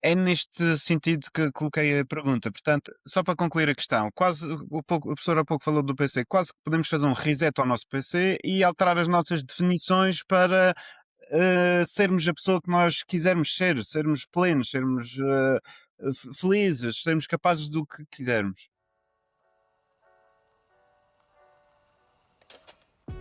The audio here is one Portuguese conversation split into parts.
é neste sentido que coloquei a pergunta. Portanto, só para concluir a questão, quase o professor há pouco falou do PC, quase que podemos fazer um reset ao nosso PC e alterar as nossas definições para sermos a pessoa que nós quisermos ser, sermos plenos, sermos felizes, sermos capazes do que quisermos.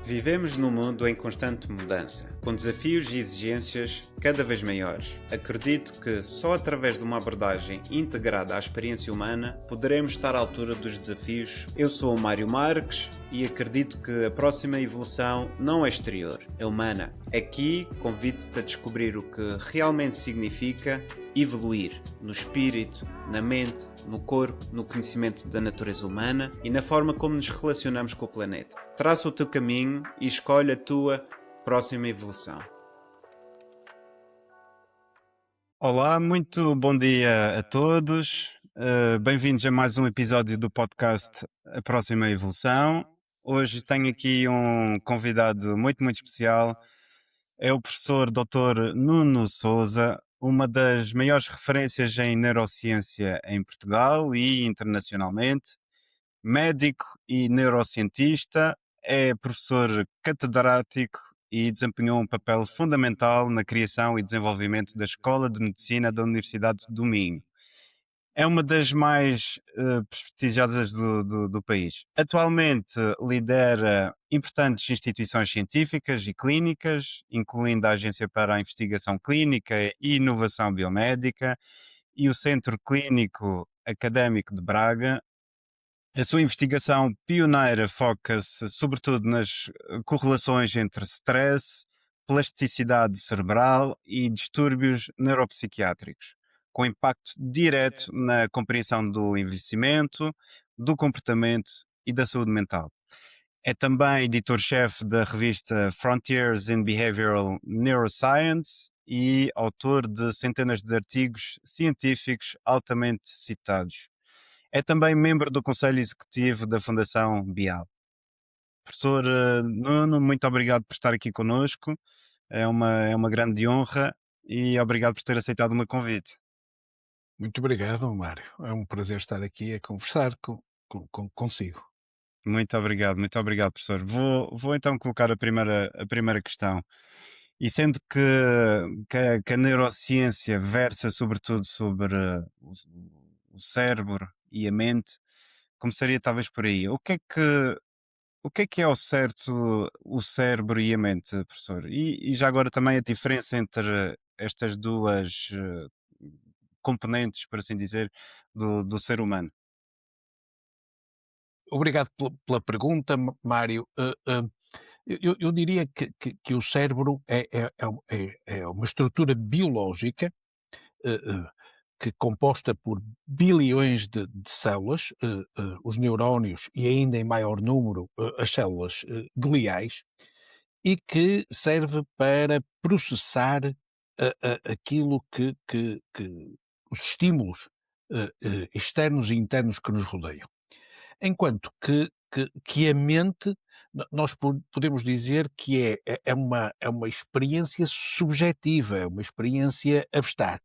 Vivemos num mundo em constante mudança, com desafios e exigências cada vez maiores. Acredito que só através de uma abordagem integrada à experiência humana poderemos estar à altura dos desafios. Eu sou o Mário Marques e acredito que a próxima evolução não é exterior, é humana. Aqui convido-te a descobrir o que realmente significa evoluir no espírito, na mente, no corpo, no conhecimento da natureza humana e na forma como nos relacionamos com o planeta. Traça o teu caminho e escolhe a tua próxima evolução. Olá, muito bom dia a todos. Bem-vindos a mais um episódio do podcast A Próxima Evolução. Hoje tenho aqui um convidado muito especial. É o professor Dr. Nuno Souza, uma das maiores referências em neurociência em Portugal e internacionalmente. Médico e neurocientista, é professor catedrático e desempenhou um papel fundamental na criação e desenvolvimento da Escola de Medicina da Universidade do Minho. É uma das mais prestigiosas do país. Atualmente lidera importantes instituições científicas e clínicas, incluindo a Agência para a Investigação Clínica e Inovação Biomédica e o Centro Clínico Académico de Braga. A sua investigação pioneira foca-se sobretudo nas correlações entre stress, plasticidade cerebral e distúrbios neuropsiquiátricos, com impacto direto na compreensão do envelhecimento, do comportamento e da saúde mental. É também editor-chefe da revista Frontiers in Behavioral Neuroscience e autor de centenas de artigos científicos altamente citados. É também membro do Conselho Executivo da Fundação BIAL. Professor Nuno, muito obrigado por estar aqui connosco. É uma grande honra e obrigado por ter aceitado o meu convite. Muito obrigado, Mário. É um prazer estar aqui a conversar consigo. Muito obrigado, professor. Vou então colocar a primeira questão. E sendo que a neurociência versa sobretudo sobre o cérebro e a mente, começaria talvez por aí. O que é ao certo o cérebro e a mente, professor? E já agora também a diferença entre estas duas componentes, por assim dizer, do ser humano. Obrigado pela pergunta, Mário. Eu diria que o cérebro é uma estrutura biológica eh, eh, que composta por bilhões de células, os neurónios e ainda em maior número as células gliais, e que serve para processar aquilo que os estímulos externos e internos que nos rodeiam. Enquanto que a mente, nós podemos dizer que é uma experiência subjetiva, é uma experiência abstrata,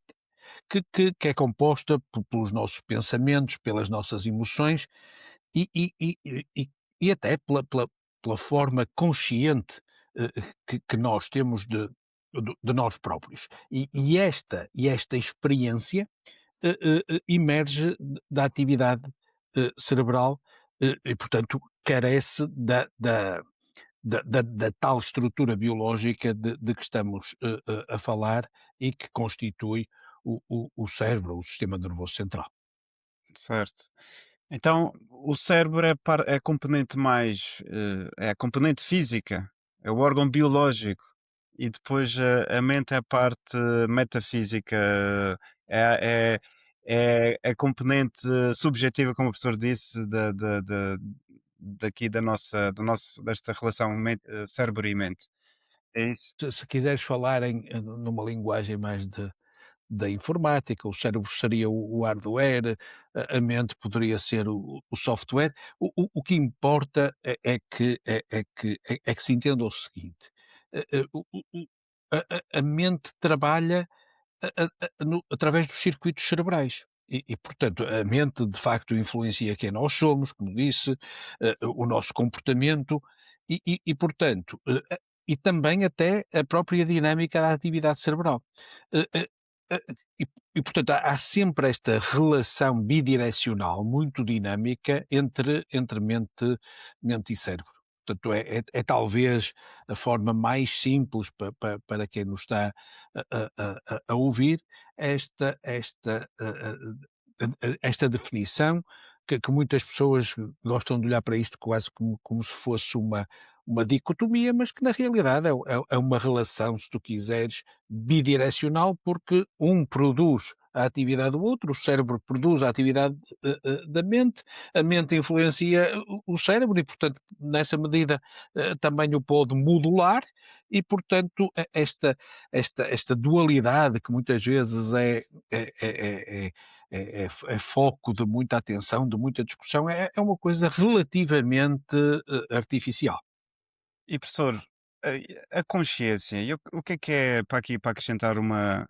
que é composta pelos nossos pensamentos, pelas nossas emoções e, e, e, e, e até pela forma consciente que nós temos de nós próprios. E esta experiência emerge da atividade cerebral e, portanto, carece da tal estrutura biológica de que estamos a falar e que constitui o cérebro, o sistema nervoso central. Certo. Então, o cérebro é a componente mais, é a componente física, é o órgão biológico, e depois a mente é a parte metafísica, é, é a componente subjetiva, como o professor disse, daqui desta relação cérebro e mente. É isso? Se quiseres falar numa linguagem mais da informática, o cérebro seria o hardware, a mente poderia ser o software. O que importa é que se entenda o seguinte: a mente trabalha através dos circuitos cerebrais. Portanto, a mente de facto influencia quem nós somos, como disse, o nosso comportamento portanto, e também até a própria dinâmica da atividade cerebral. Eh, eh, eh, e, portanto, há sempre esta relação bidirecional muito dinâmica entre mente e cérebro. Portanto, é talvez a forma mais simples para quem nos está a ouvir esta definição que muitas pessoas gostam de olhar para isto quase como se fosse uma dicotomia, mas que na realidade é uma relação, se tu quiseres, bidirecional, porque um produz a atividade do outro, o cérebro produz a atividade da mente, a mente influencia o cérebro e, portanto, nessa medida também o pode modular e, portanto, esta dualidade que muitas vezes é, é, é, é foco de muita atenção, de muita discussão, é uma coisa relativamente artificial. E professor, a consciência, e o que é para aqui para acrescentar uma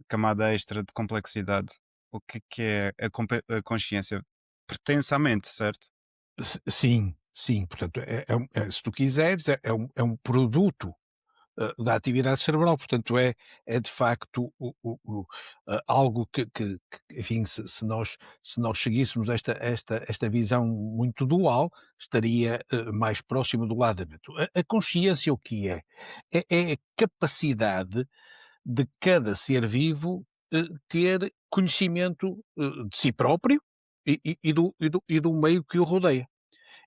camada extra de complexidade? O que é a consciência? Pertence à mente, certo? Sim, sim, portanto, se tu quiseres, é um produto da atividade cerebral, portanto é de facto algo enfim, se nós seguíssemos esta visão muito dual, estaria mais próximo do lado da mente. A consciência o que é? É a capacidade de cada ser vivo ter conhecimento de si próprio e do meio que o rodeia.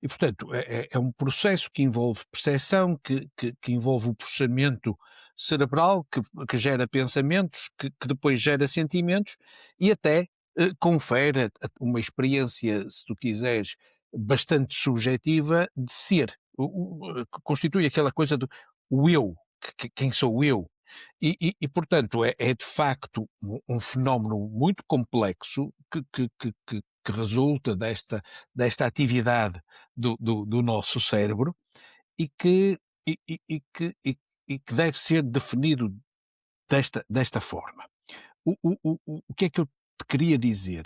E, portanto, é um processo que envolve percepção, que envolve o processamento cerebral, que gera pensamentos, que depois gera sentimentos e até confere uma experiência, se tu quiseres, bastante subjetiva de ser. Que constitui aquela coisa do o eu, quem sou eu. Portanto, é de facto um fenómeno muito complexo que resulta desta atividade do nosso cérebro e que, e que deve ser definido desta forma. O que é que eu te queria dizer?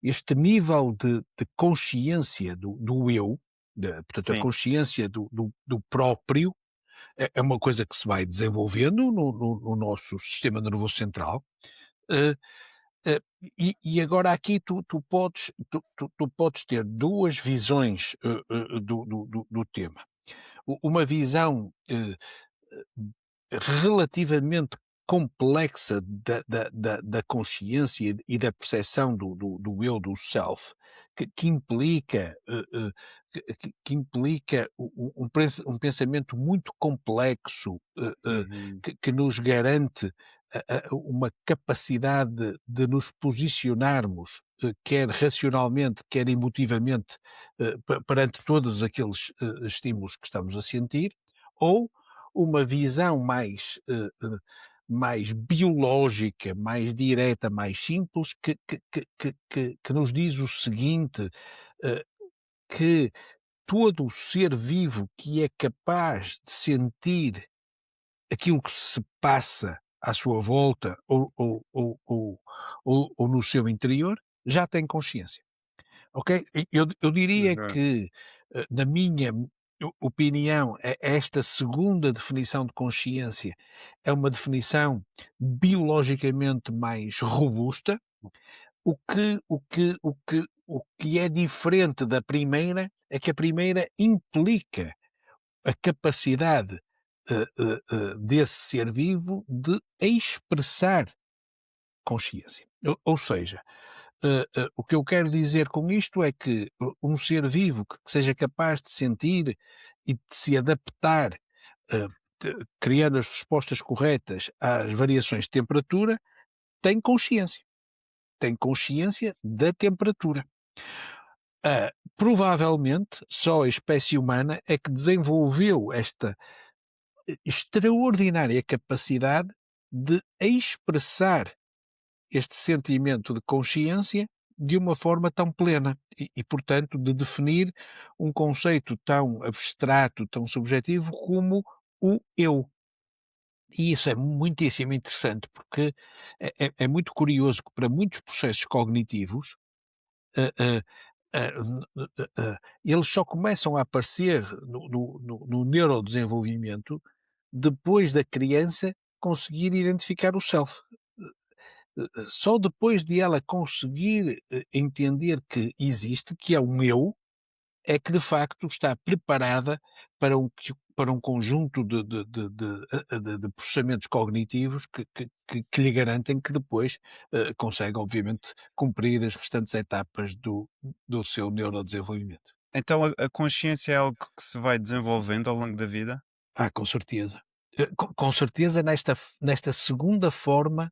Este nível de consciência do eu, portanto, a Sim. consciência do próprio, é uma coisa que se vai desenvolvendo no nosso sistema nervoso central. eh, eh, agora aqui tu podes ter duas visões do tema. Uma visão relativamente complexa da consciência e da percepção do eu, do self, que implica, que implica um pensamento muito complexo, Uhum. que nos garante uma capacidade de nos posicionarmos, quer racionalmente, quer emotivamente, perante todos aqueles estímulos que estamos a sentir, ou uma visão mais biológica, mais direta, mais simples, que nos diz o seguinte, eh, que todo o ser vivo que é capaz de sentir aquilo que se passa à sua volta ou no seu interior, já tem consciência. Ok? Eu diria Exato. que, na minha opinião, esta segunda definição de consciência é uma definição biologicamente mais robusta, o que é diferente da primeira é que a primeira implica a capacidade, desse ser vivo de expressar consciência. Ou seja, o que eu quero dizer com isto é que um ser vivo que seja capaz de sentir e de se adaptar, eh, criando as respostas corretas às variações de temperatura, tem consciência. Tem consciência da temperatura. Provavelmente só a espécie humana é que desenvolveu esta extraordinária capacidade de expressar este sentimento de consciência de uma forma tão plena portanto, de definir um conceito tão abstrato, tão subjetivo como o eu. E isso é muitíssimo interessante, porque é muito curioso que para muitos processos cognitivos, eh eh eles só começam a aparecer no neurodesenvolvimento depois da criança conseguir identificar o self. Só depois de ela conseguir, entender que existe, que é o eu, é que de facto está preparada para um conjunto de processamentos cognitivos que lhe garantem que depois, consegue obviamente cumprir as restantes etapas do seu neurodesenvolvimento. Então a consciência é algo que se vai desenvolvendo ao longo da vida? Ah, com certeza. Com certeza nesta segunda forma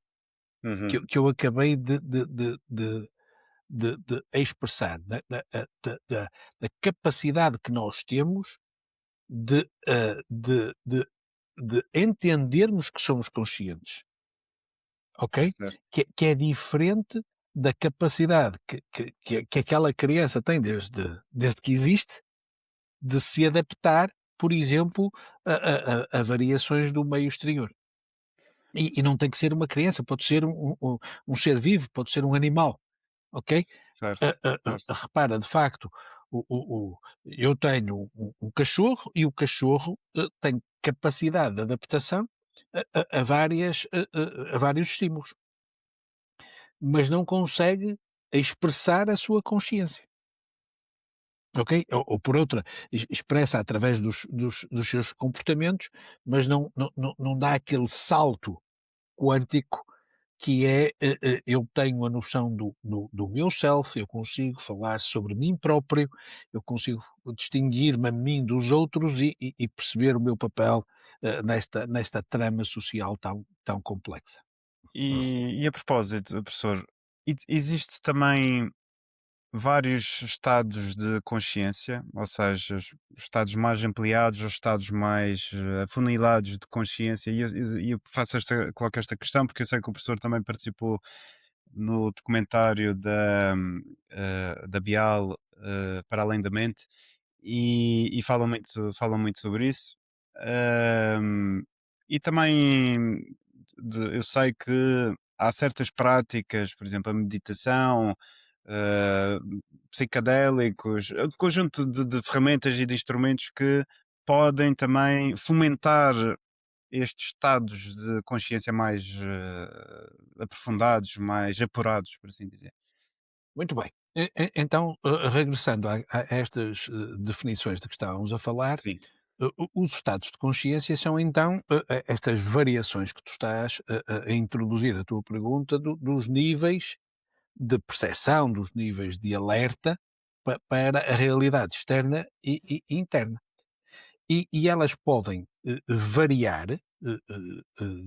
Uhum, que eu acabei de expressar, da capacidade que nós temos de entendermos que somos conscientes, ok? certo. Que é diferente da capacidade que aquela criança tem desde que existe, de se adaptar, por exemplo, a variações do meio exterior. E não tem que ser uma criança, pode ser um ser vivo, pode ser um animal, ok? Certo, certo. Repara, de facto, eu tenho um cachorro e o cachorro tem capacidade de adaptação a vários estímulos, mas não consegue expressar a sua consciência. Ok? Ou por outra, expressa através dos seus comportamentos, mas não dá aquele salto quântico que é, eu tenho a noção do meu self, eu consigo falar sobre mim próprio, eu consigo distinguir-me a mim dos outros e perceber o meu papel, nesta trama social tão complexa. E a propósito, professor, existe também vários estados de consciência, ou seja, os estados mais ampliados ou estados mais afunilados de consciência, e eu coloco esta questão porque eu sei que o professor também participou no documentário da Bial, Para Além da Mente, e falam muito sobre isso. Ahm, e também eu sei que há certas práticas, por exemplo, a meditação, eh, psicadélicos, conjunto de ferramentas e de instrumentos que podem também fomentar estes estados de consciência mais aprofundados, mais apurados, por assim dizer. Muito bem. Então, regressando a estas, definições de que estávamos a falar, Sim, os estados de consciência são então, estas variações que tu estás a introduzir a tua pergunta dos níveis de percepção, dos níveis de alerta para a realidade externa e interna. E elas podem, variar,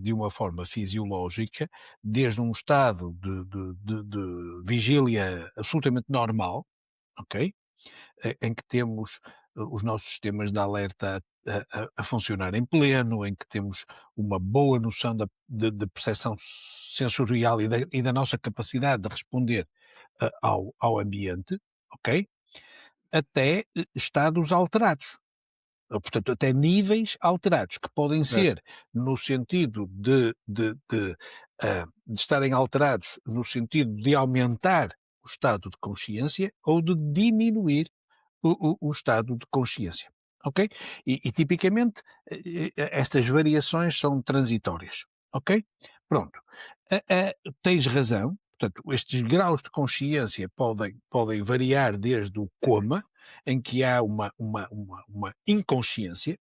de uma forma fisiológica, desde um estado de vigília absolutamente normal, ok? Em que temos os nossos sistemas de alerta a funcionar em pleno, em que temos uma boa noção de percepção sensorial e da nossa capacidade de responder ao ambiente, ok? Até estados alterados. Portanto, até níveis alterados, que podem certo. ser no sentido de estarem alterados no sentido de aumentar o estado de consciência ou de diminuir o estado de consciência, ok? E tipicamente estas variações são transitórias, ok? Pronto. Tens razão, portanto, estes graus de consciência podem variar desde o coma, em que há uma inconsciência,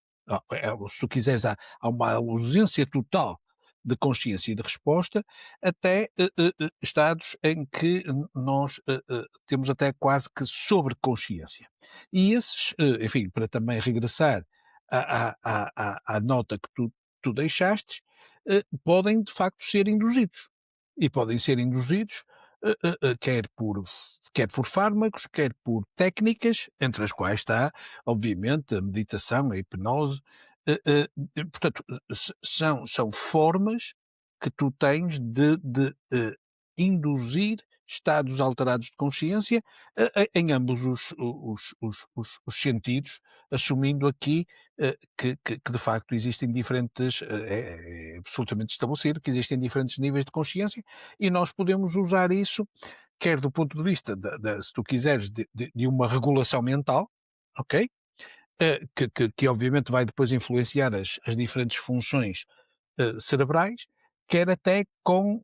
se tu quiseres, há uma ausência total de consciência e de resposta, até estados em que nós temos até quase que sobreconsciência. E esses, enfim, para também regressar à nota que tu deixaste, podem de facto ser induzidos. E podem ser induzidos quer por fármacos, quer por técnicas, entre as quais está, obviamente, a meditação, a hipnose. Portanto, são formas que tu tens de induzir estados alterados de consciência, em ambos os sentidos, assumindo aqui que de facto existem diferentes, é absolutamente estabelecido que existem diferentes níveis de consciência e nós podemos usar isso, quer do ponto de vista se tu quiseres, de uma regulação mental, ok? Que obviamente vai depois influenciar as diferentes funções cerebrais, quer até com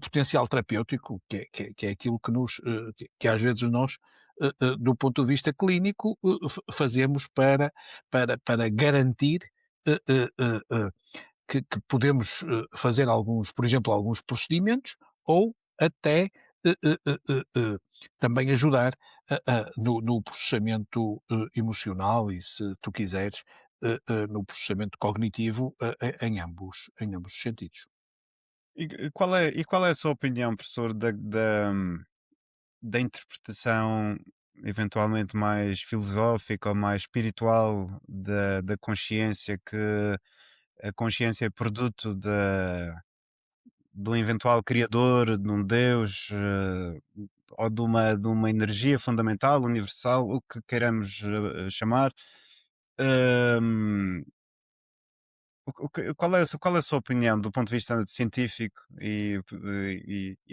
potencial terapêutico, que é aquilo que que às vezes nós, do ponto de vista clínico, fazemos para garantir eh, eh, eh, eh, que podemos fazer alguns, por exemplo, alguns procedimentos ou até também ajudar no processamento emocional e, se tu quiseres, no processamento cognitivo em ambos os sentidos. E qual é a sua opinião, professor, da interpretação eventualmente mais filosófica ou mais espiritual da consciência, que a consciência é produto de um eventual criador, de um Deus, ou de uma energia fundamental, universal, o que queiramos chamar. Hum, qual é a sua opinião do ponto de vista científico e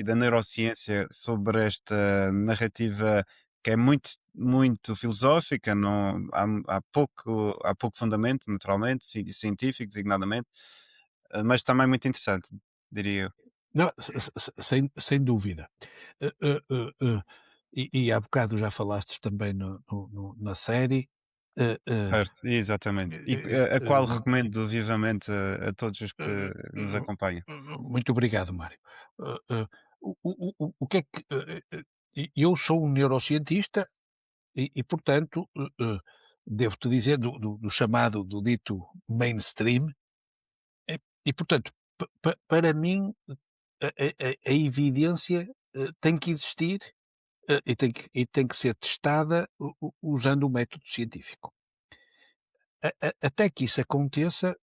da neurociência sobre esta narrativa que é muito, muito filosófica, não, há pouco fundamento, naturalmente, científico, designadamente, mas também muito interessante, diria eu. Não, sem dúvida. E há bocado já falaste também na série. eh, eh, Certo, exatamente. E eh, a qual muito, recomendo vivamente a todos os que eh, nos eh, acompanham. muito obrigado, Mário. O que é que. Eu sou um neurocientista portanto, devo-te dizer do chamado, do dito mainstream, e, portanto, para mim, a evidência tem que existir e tem que ser testada usando o método científico. Até que isso aconteça,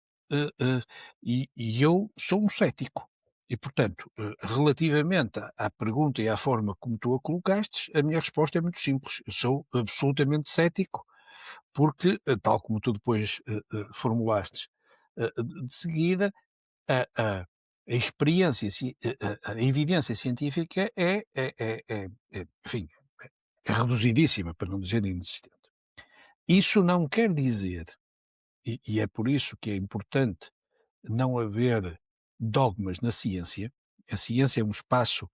eu sou um cético. E, portanto, relativamente à pergunta e à forma como tu a colocastes, a minha resposta é muito simples. Eu sou absolutamente cético, porque, tal como tu depois formulastes de seguida, a, a, a experiência, a evidência científica enfim, é reduzidíssima, para não dizer inexistente. Isso não quer dizer, e é por isso que é importante não haver dogmas na ciência. A ciência é um espaço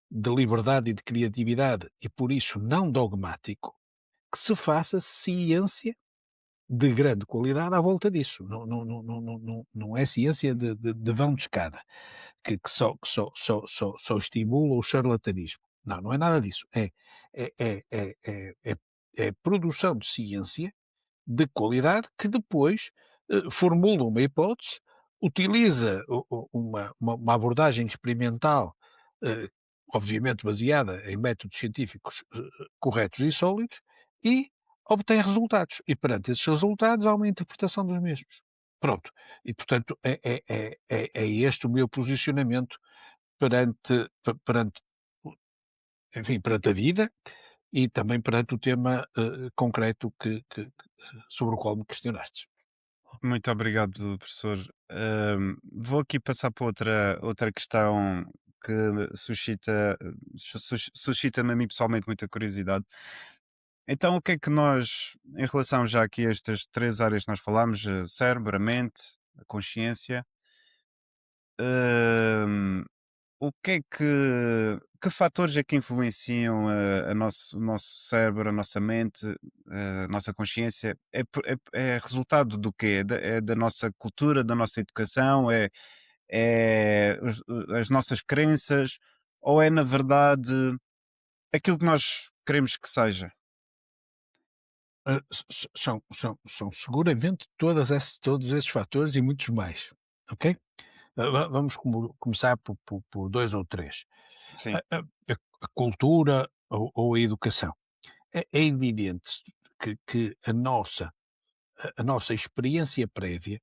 de liberdade e de criatividade e, por isso, não dogmático, que se faça ciência de grande qualidade à volta disso. Não é ciência de vão de escada, que só estimula o charlatanismo. Não, não é nada disso. É, é, é, é, é, é produção de ciência de qualidade que depois formula uma hipótese, utiliza uma abordagem experimental, eh, obviamente baseada em métodos científicos corretos e sólidos, e obtém resultados. E perante esses resultados há uma interpretação dos mesmos. Pronto. E, portanto, é este o meu posicionamento perante, enfim, perante a vida e também perante o tema concreto sobre o qual me questionaste. Muito obrigado, professor. Vou aqui passar para outra questão que suscita-me a mim pessoalmente muita curiosidade. Então, o que é que nós, em relação já aqui a estas três áreas que nós falámos, o cérebro, a mente, a consciência, hum, que fatores é que influenciam o nosso cérebro, a nossa mente, a nossa consciência? É resultado do quê? É da nossa cultura, da nossa educação? As nossas crenças? Ou é, na verdade, aquilo que nós queremos que seja? São seguramente todos esses fatores e muitos mais, ok? Vamos começar por 2 ou 3. Sim, A cultura ou a educação. É evidente que a nossa experiência prévia,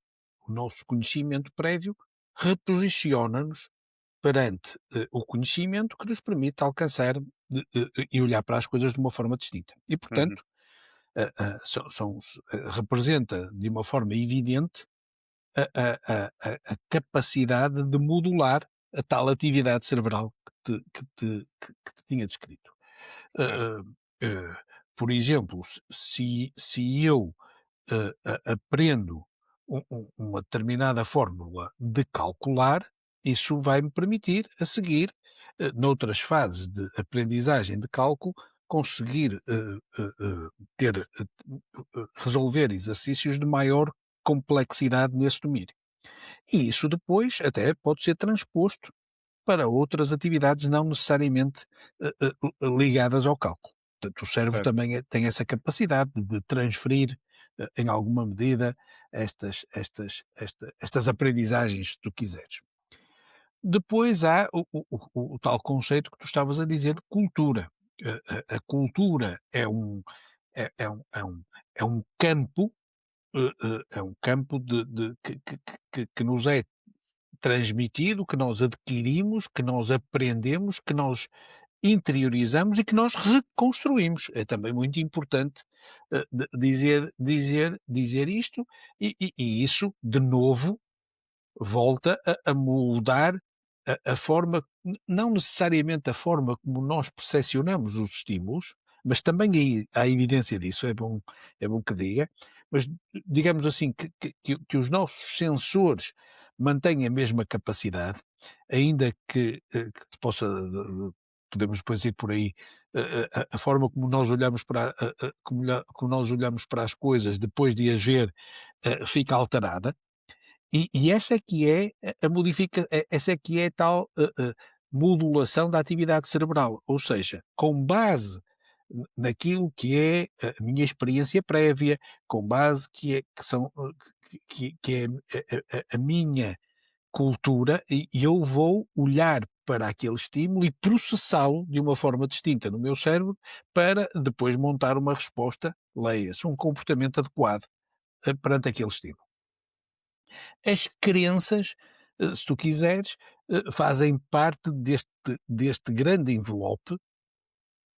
o nosso conhecimento prévio, reposiciona-nos perante o conhecimento que nos permite alcançar e olhar para as coisas de uma forma distinta. E, Uhum. portanto, representa de uma forma evidente a capacidade de modular a tal atividade cerebral que te tinha descrito. Certo. Uh, uh, uh, por exemplo, se eu aprendo uma determinada fórmula de calcular, isso vai-me permitir, a seguir, noutras fases de aprendizagem de cálculo, conseguir ter, resolver exercícios de maior complexidade nesse domínio. E isso depois até pode ser transposto para outras atividades não necessariamente ligadas ao cálculo. Portanto, o cérebro Certo. também tem essa capacidade de transferir, em alguma medida, estas aprendizagens, se tu quiseres. Depois há o tal conceito que tu estavas a dizer de cultura. A cultura é um campo, é um campo que nos é transmitido, que nós adquirimos, que nós aprendemos, que nós interiorizamos e que nós reconstruímos. É também muito importante dizer isto, e isso, de novo, volta a moldar a forma, não necessariamente a forma como nós percepcionamos os estímulos, mas também aí há evidência disso, é bom que diga, mas digamos assim, que os nossos sensores mantêm a mesma capacidade, ainda que te possa, podemos depois ir por aí, a forma como nós olhamos como nós olhamos para as coisas depois de as ver, fica alterada, e essa é que é a modifica essa é que é a tal, modulação da atividade cerebral, ou seja, com base naquilo que é a minha experiência prévia, com base que são, que é a minha cultura, e eu vou olhar para aquele estímulo e processá-lo de uma forma distinta no meu cérebro, para depois montar uma resposta, leia-se, um comportamento adequado, perante aquele estímulo. As crenças, se tu quiseres, fazem parte deste grande envelope,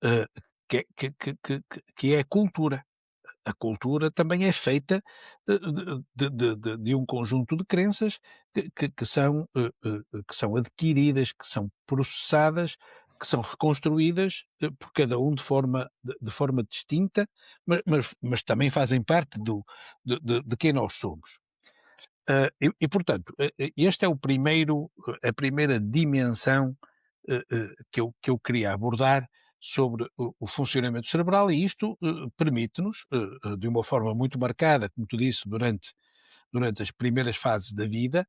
eh, que é a cultura. A cultura também é feita, de um conjunto de crenças que são adquiridas, que são processadas, que são reconstruídas, por cada um de forma distinta, mas também fazem parte de quem nós somos. Portanto, este é a primeira dimensão, que eu queria abordar sobre o funcionamento cerebral, e isto permite-nos, de uma forma muito marcada, como tu disse, durante as primeiras fases da vida,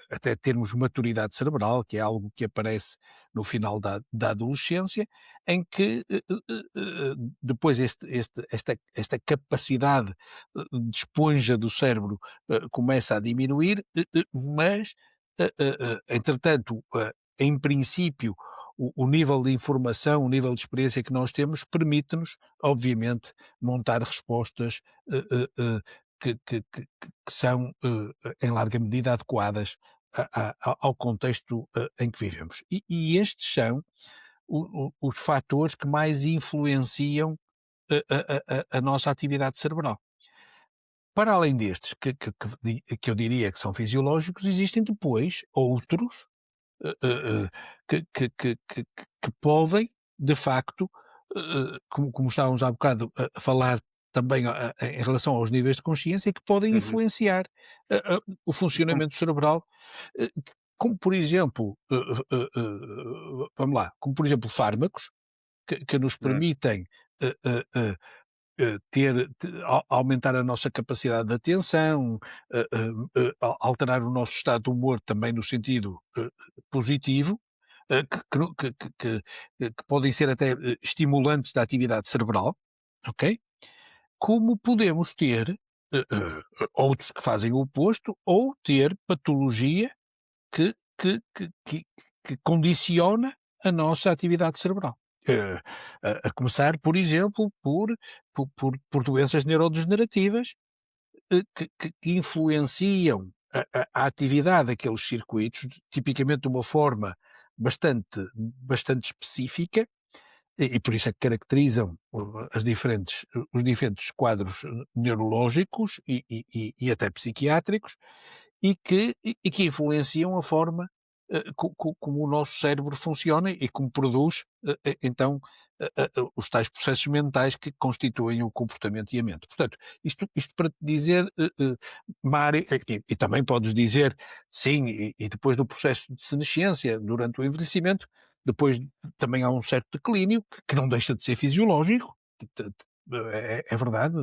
até termos maturidade cerebral, que é algo que aparece no final da adolescência, em que depois esta capacidade de esponja do cérebro começa a diminuir, mas entretanto, em princípio, o nível de informação, o nível de experiência que nós temos permite-nos, obviamente, montar respostas que são, em larga medida, adequadas ao contexto em que vivemos. E estes são os fatores que mais influenciam a nossa atividade cerebral. Para além destes, que eu diria que são fisiológicos, existem depois outros, eh, eh, que podem, de facto, como estávamos há bocado a falar também em relação aos níveis de consciência, que podem Uhum. influenciar o E como funcionamento cerebral, como por exemplo, vamos lá, como por exemplo fármacos, que nos hum, permitem eh, eh, eh, aumentar a nossa capacidade de atenção, alterar o nosso estado de humor também no sentido positivo, que podem ser até estimulantes da atividade cerebral, ok? Como podemos ter outros que fazem o oposto, ou ter patologia que, que, que, que, que condiciona a nossa atividade cerebral. A começar, por exemplo, por doenças neurodegenerativas, que influenciam a atividade daqueles circuitos, tipicamente de uma forma bastante específica, e por isso é que caracterizam os diferentes quadros neurológicos e até psiquiátricos, e que influenciam a forma como o nosso cérebro funciona e como produz, então, os tais processos mentais que constituem o comportamento e a mente. Portanto, isto para te dizer, Mário, e também podes dizer, sim, e depois do processo de senescência, durante o envelhecimento, depois também há um certo declínio, que não deixa de ser fisiológico, é verdade,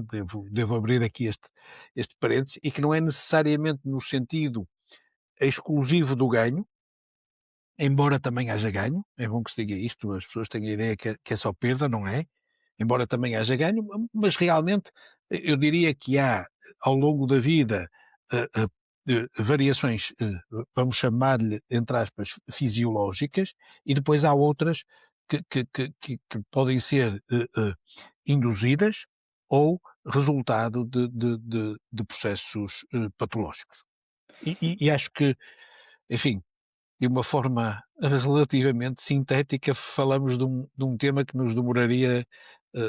devo abrir aqui este parêntese, e que não é necessariamente no sentido exclusivo do ganho, embora também haja ganho, é bom que se diga isto, as pessoas têm a ideia que é só perda, não é? Embora também haja ganho, mas realmente eu diria que há, ao longo da vida, variações, vamos chamar-lhe, entre aspas, fisiológicas, e depois há outras que podem ser induzidas ou resultado de processos patológicos. E acho que, enfim, de uma forma relativamente sintética, falamos de um tema que nos demoraria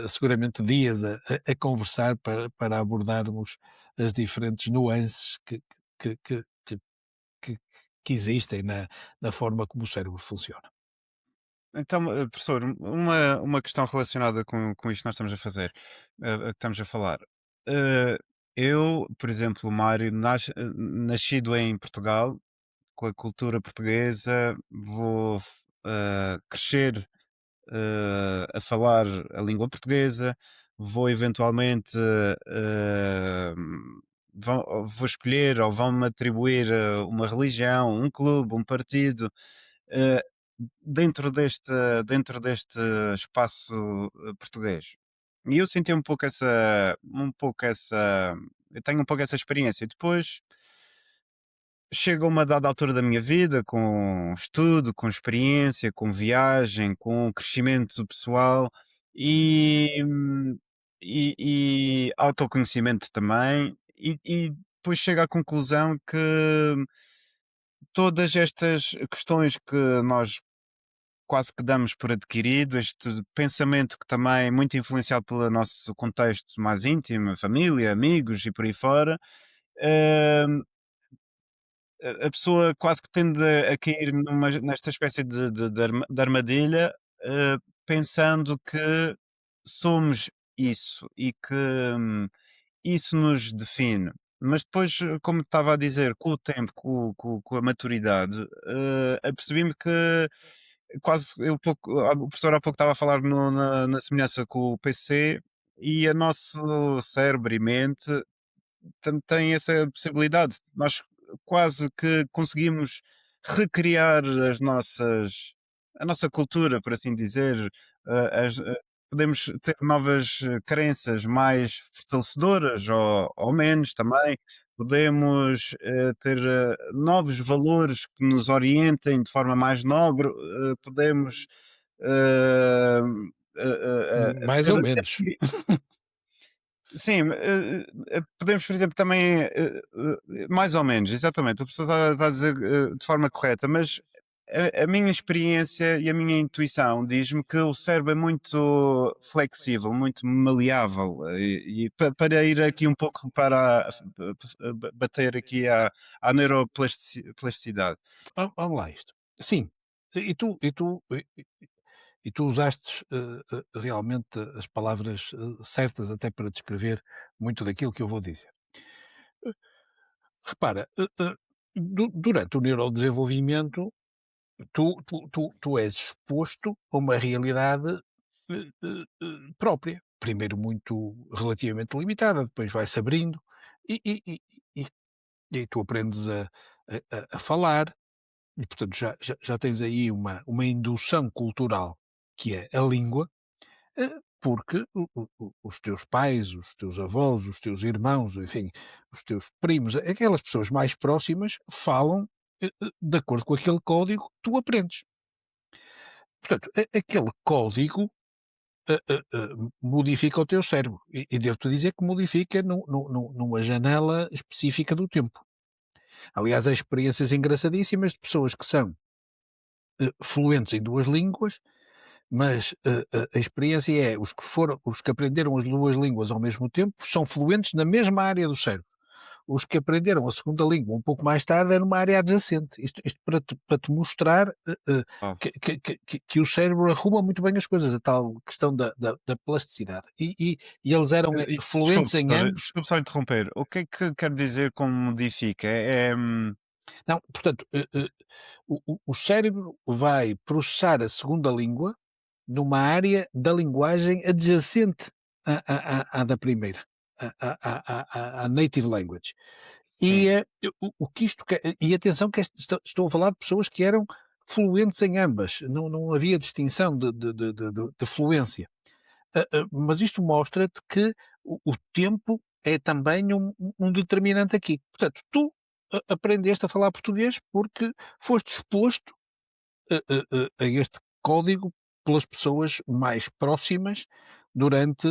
seguramente dias a conversar para abordarmos as diferentes nuances que, que, que, que- que existem na forma como o cérebro funciona. Então, professor, uma questão relacionada com isto que nós estamos a fazer, que estamos a falar. Eh, eu, por exemplo, Mário, nascido em Portugal, com a cultura portuguesa, vou crescer a falar a língua portuguesa, vou eventualmente vou escolher ou vão-me atribuir uma religião, um clube, um partido. eh, dentro deste espaço português. E eu senti eu tenho um pouco essa experiência. Depois chega uma dada altura da minha vida, com estudo, com experiência, com viagem, com crescimento pessoal e, hum, e autoconhecimento também, e depois chego à conclusão que todas estas questões que nós quase que damos por adquirido, este pensamento que também é muito influenciado pelo nosso contexto mais íntimo, família, amigos e por aí fora, hum, a pessoa quase que tende a cair nesta espécie de armadilha, pensando que somos isso e que isso nos define. Mas depois, como estava a dizer, com o tempo, com a maturidade, apercebi-me que quase eu pouco, o professor há pouco estava a falar na semelhança com o PC, e o nosso cérebro e mente tem essa possibilidade. Nós quase que conseguimos recriar a nossa cultura, por assim dizer. Podemos ter novas crenças mais fortalecedoras ou menos também. Podemos ter novos valores que nos orientem de forma mais nobre. Podemos eh, Mais ou ter menos. sim, podemos, por exemplo, também, mais ou menos, exatamente, o professor está a dizer de forma correta, mas a minha experiência e a minha intuição diz-me que o cérebro é muito flexível, muito maleável, e para ir aqui um pouco bater aqui à neuroplasticidade. Vamos lá isto. Sim, e tu usaste realmente as palavras certas até para descrever muito daquilo que eu vou dizer. Repara, durante o neurodesenvolvimento, tu és exposto a uma realidade própria. Primeiro muito relativamente limitada, depois vai-se abrindo e, e aí tu aprendes a falar, e portanto já tens aí uma indução cultural que é a língua, porque os teus pais, os teus avós, os teus irmãos, enfim, os teus primos, aquelas pessoas mais próximas falam de acordo com aquele código que tu aprendes. Portanto, aquele código modifica o teu cérebro. E devo-te dizer que modifica numa janela específica do tempo. Aliás, há experiências engraçadíssimas de pessoas que são fluentes em 2 línguas, mas a experiência é os que aprenderam as 2 línguas ao mesmo tempo são fluentes na mesma área do cérebro. Os que aprenderam a segunda língua um pouco mais tarde é numa área adjacente. Isto para te mostrar Oh, que o cérebro arruma muito bem as coisas, a tal questão da plasticidade. E eles eram fluentes em ambos. desculpe só interromper. O que é que quer dizer com modifica? Não, portanto, o cérebro vai processar a segunda língua numa área da linguagem adjacente à da primeira, à native language. Sim, O que isto quer, e atenção que estou a falar de pessoas que eram fluentes em ambas, não havia distinção de fluência. Mas isto mostra-te que o tempo é também um determinante aqui. Portanto, tu aprendeste a falar português porque foste exposto a este código pelas pessoas mais próximas durante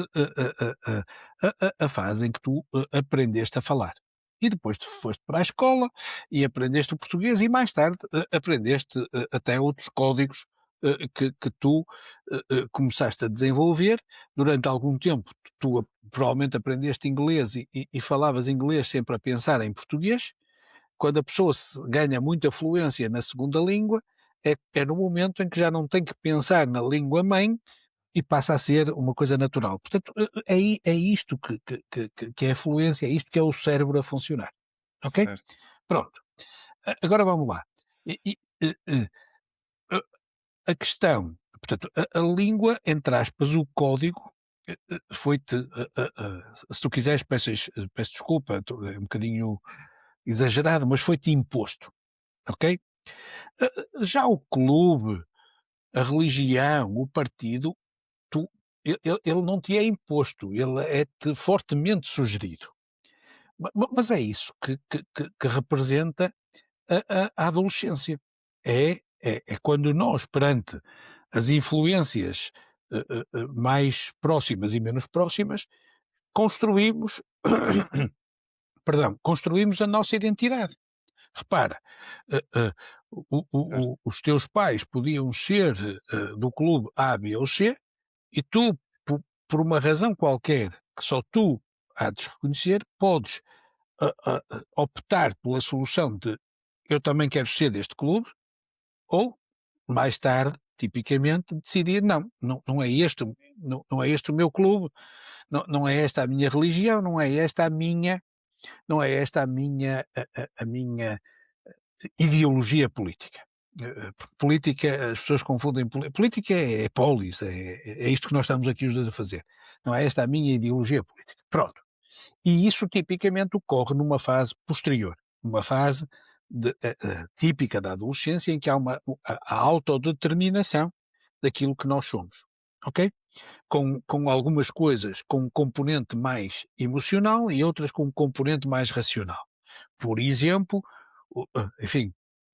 a fase em que tu aprendeste a falar. E depois tu foste para a escola e aprendeste o português e mais tarde aprendeste até outros códigos que tu começaste a desenvolver. Durante algum tempo provavelmente aprendeste inglês e falavas inglês sempre a pensar em português. Quando a pessoa ganha muita fluência na segunda língua, é no momento em que já não tem que pensar na língua mãe e passa a ser uma coisa natural. Portanto, é isto que é a fluência, é isto que é o cérebro a funcionar. Ok? certo. Pronto. Agora vamos lá. A a questão, portanto, a língua, entre aspas, o código, foi-te, se tu quiseres, peço desculpa, é um bocadinho exagerado, mas foi-te imposto. Ok? Já o clube, a religião, o partido, tu, ele não te é imposto, ele é-te fortemente sugerido. Mas é isso que representa a adolescência. É quando nós, perante as influências mais próximas e menos próximas, construímos, perdão, construímos a nossa identidade. Repara, Certo. os teus pais podiam ser do clube A, B ou C, e tu, por uma razão qualquer que só tu há de reconhecer, podes optar pela solução de eu também quero ser deste clube, ou mais tarde, tipicamente, decidir não é este, não é este o meu clube, não é esta a minha religião, não é esta a minha ideologia política. Porque política, as pessoas confundem. Política é polis, é isto que nós estamos aqui os dois a fazer. Não é esta a minha ideologia política. Pronto. E isso tipicamente ocorre numa fase posterior, numa fase típica da adolescência em que há a autodeterminação daquilo que nós somos. Ok? Com algumas coisas com um componente mais emocional e outras com um componente mais racional. Por exemplo, enfim,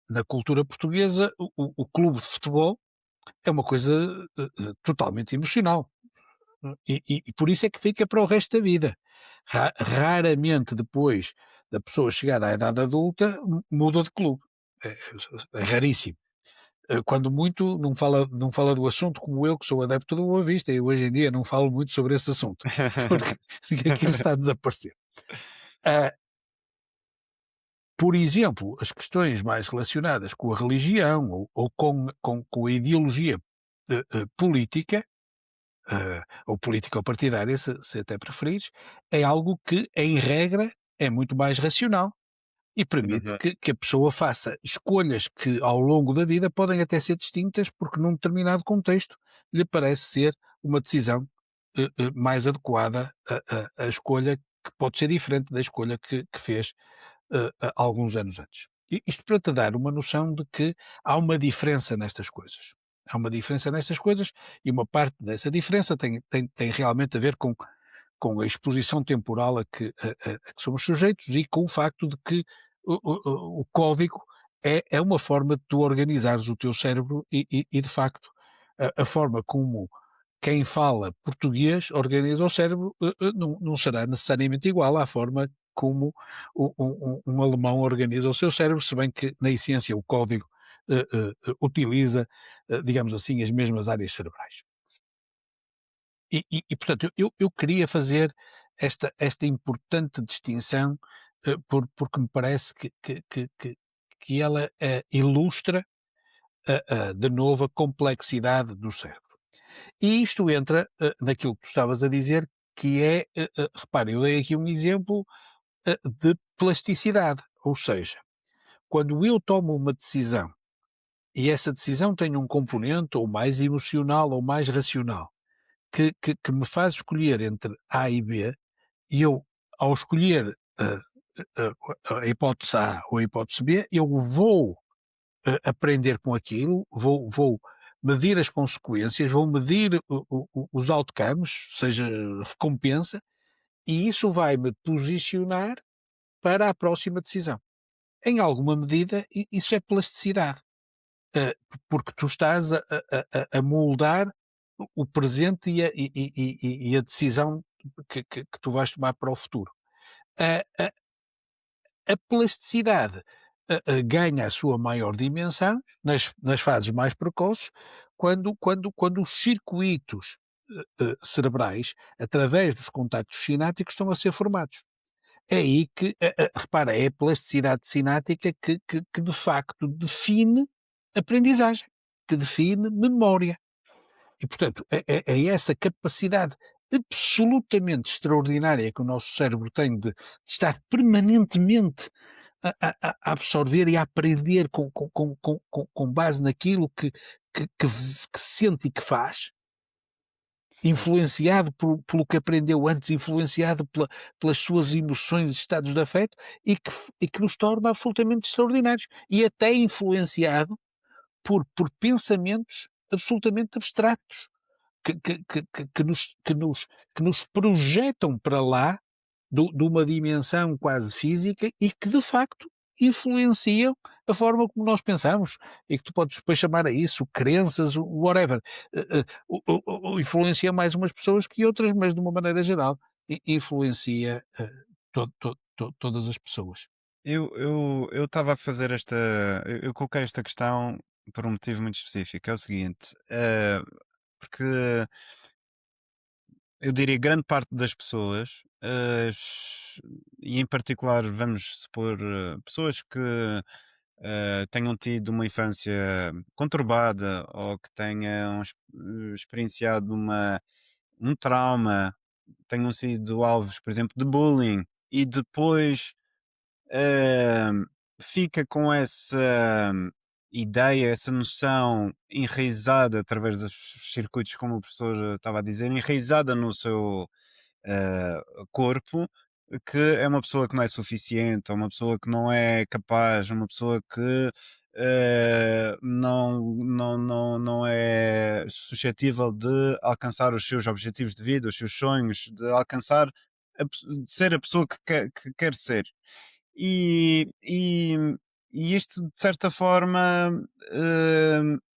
na cultura portuguesa, o clube de futebol é uma coisa totalmente emocional. E por isso é que fica para o resto da vida. Raramente depois da pessoa chegar à idade adulta muda de clube. É, é raríssimo. Quando muito não fala do assunto, como eu que sou adepto do Boa Vista e hoje em dia não falo muito sobre esse assunto, porque aquilo está a desaparecer. Ah, por exemplo, as questões mais relacionadas com a religião ou com a ideologia política, ou política ou partidária, se até preferires, é algo que, em regra, é muito mais racional e permite Uhum. que a pessoa faça escolhas que, ao longo da vida, podem até ser distintas, porque num determinado contexto lhe parece ser uma decisão mais adequada a escolha que pode ser diferente da escolha que fez há alguns anos antes. Isto para te dar uma noção de que há uma diferença nestas coisas. Há uma diferença nestas coisas e uma parte dessa diferença tem realmente a ver com a exposição temporal a que somos sujeitos e com o facto de que o código é uma forma de tu organizares o teu cérebro e de facto, a forma como quem fala português organiza o cérebro não será necessariamente igual à forma como um alemão organiza o seu cérebro, se bem que na essência o código utiliza, digamos assim, as mesmas áreas cerebrais. Portanto, eu queria fazer esta importante distinção, porque me parece que ela ilustra, de novo, a complexidade do cérebro. E isto entra, naquilo que tu estavas a dizer, que é, repare, eu dei aqui um exemplo, de plasticidade, ou seja, quando eu tomo uma decisão e essa decisão tem um componente ou mais emocional ou mais racional, que me faz escolher entre A e B, e eu, ao escolher a hipótese A ou a hipótese B, eu vou aprender com aquilo, vou medir as consequências, vou medir os outcomes, seja recompensa, e isso vai me posicionar para a próxima decisão. Em alguma medida, isso é plasticidade, porque tu estás a moldar o presente e a decisão que tu vais tomar para o futuro. A, a, a plasticidade ganha a sua maior dimensão nas fases mais precoces, quando os circuitos cerebrais, através dos contactos sinápticos, estão a ser formados. É aí que, repara, é a plasticidade sináptica que de facto define aprendizagem, que define memória. E, portanto, é essa capacidade absolutamente extraordinária que o nosso cérebro tem de estar permanentemente a absorver e a aprender com base naquilo que sente e que faz, Certo. influenciado pelo que aprendeu antes, influenciado pelas suas emoções e estados de afeto, e que nos torna absolutamente extraordinários. E até influenciado por pensamentos absolutamente abstratos que nos projetam para lá de uma dimensão quase física e que de facto influenciam a forma como nós pensamos e que tu podes depois chamar a isso crenças, whatever. Influencia mais umas pessoas que outras, mas de uma maneira geral influencia todas as pessoas. Eu estava a fazer esta. Eu coloquei esta questão por um motivo muito específico. É o seguinte, porque eu diria grande parte das pessoas, e em particular, vamos supor, pessoas que tenham tido uma infância conturbada ou que tenham experienciado um trauma, tenham sido alvos, por exemplo, de bullying e depois Hum, fica com essa ideia, essa noção enraizada através dos circuitos, como o professor estava a dizer, enraizada no seu eh, corpo, que é uma pessoa que não é suficiente, ou uma pessoa que não é capaz, uma pessoa que não é suscetível de alcançar os seus objetivos de vida, os seus sonhos, de alcançar, de ser a pessoa que quer ser. E, e, e isto, de certa forma,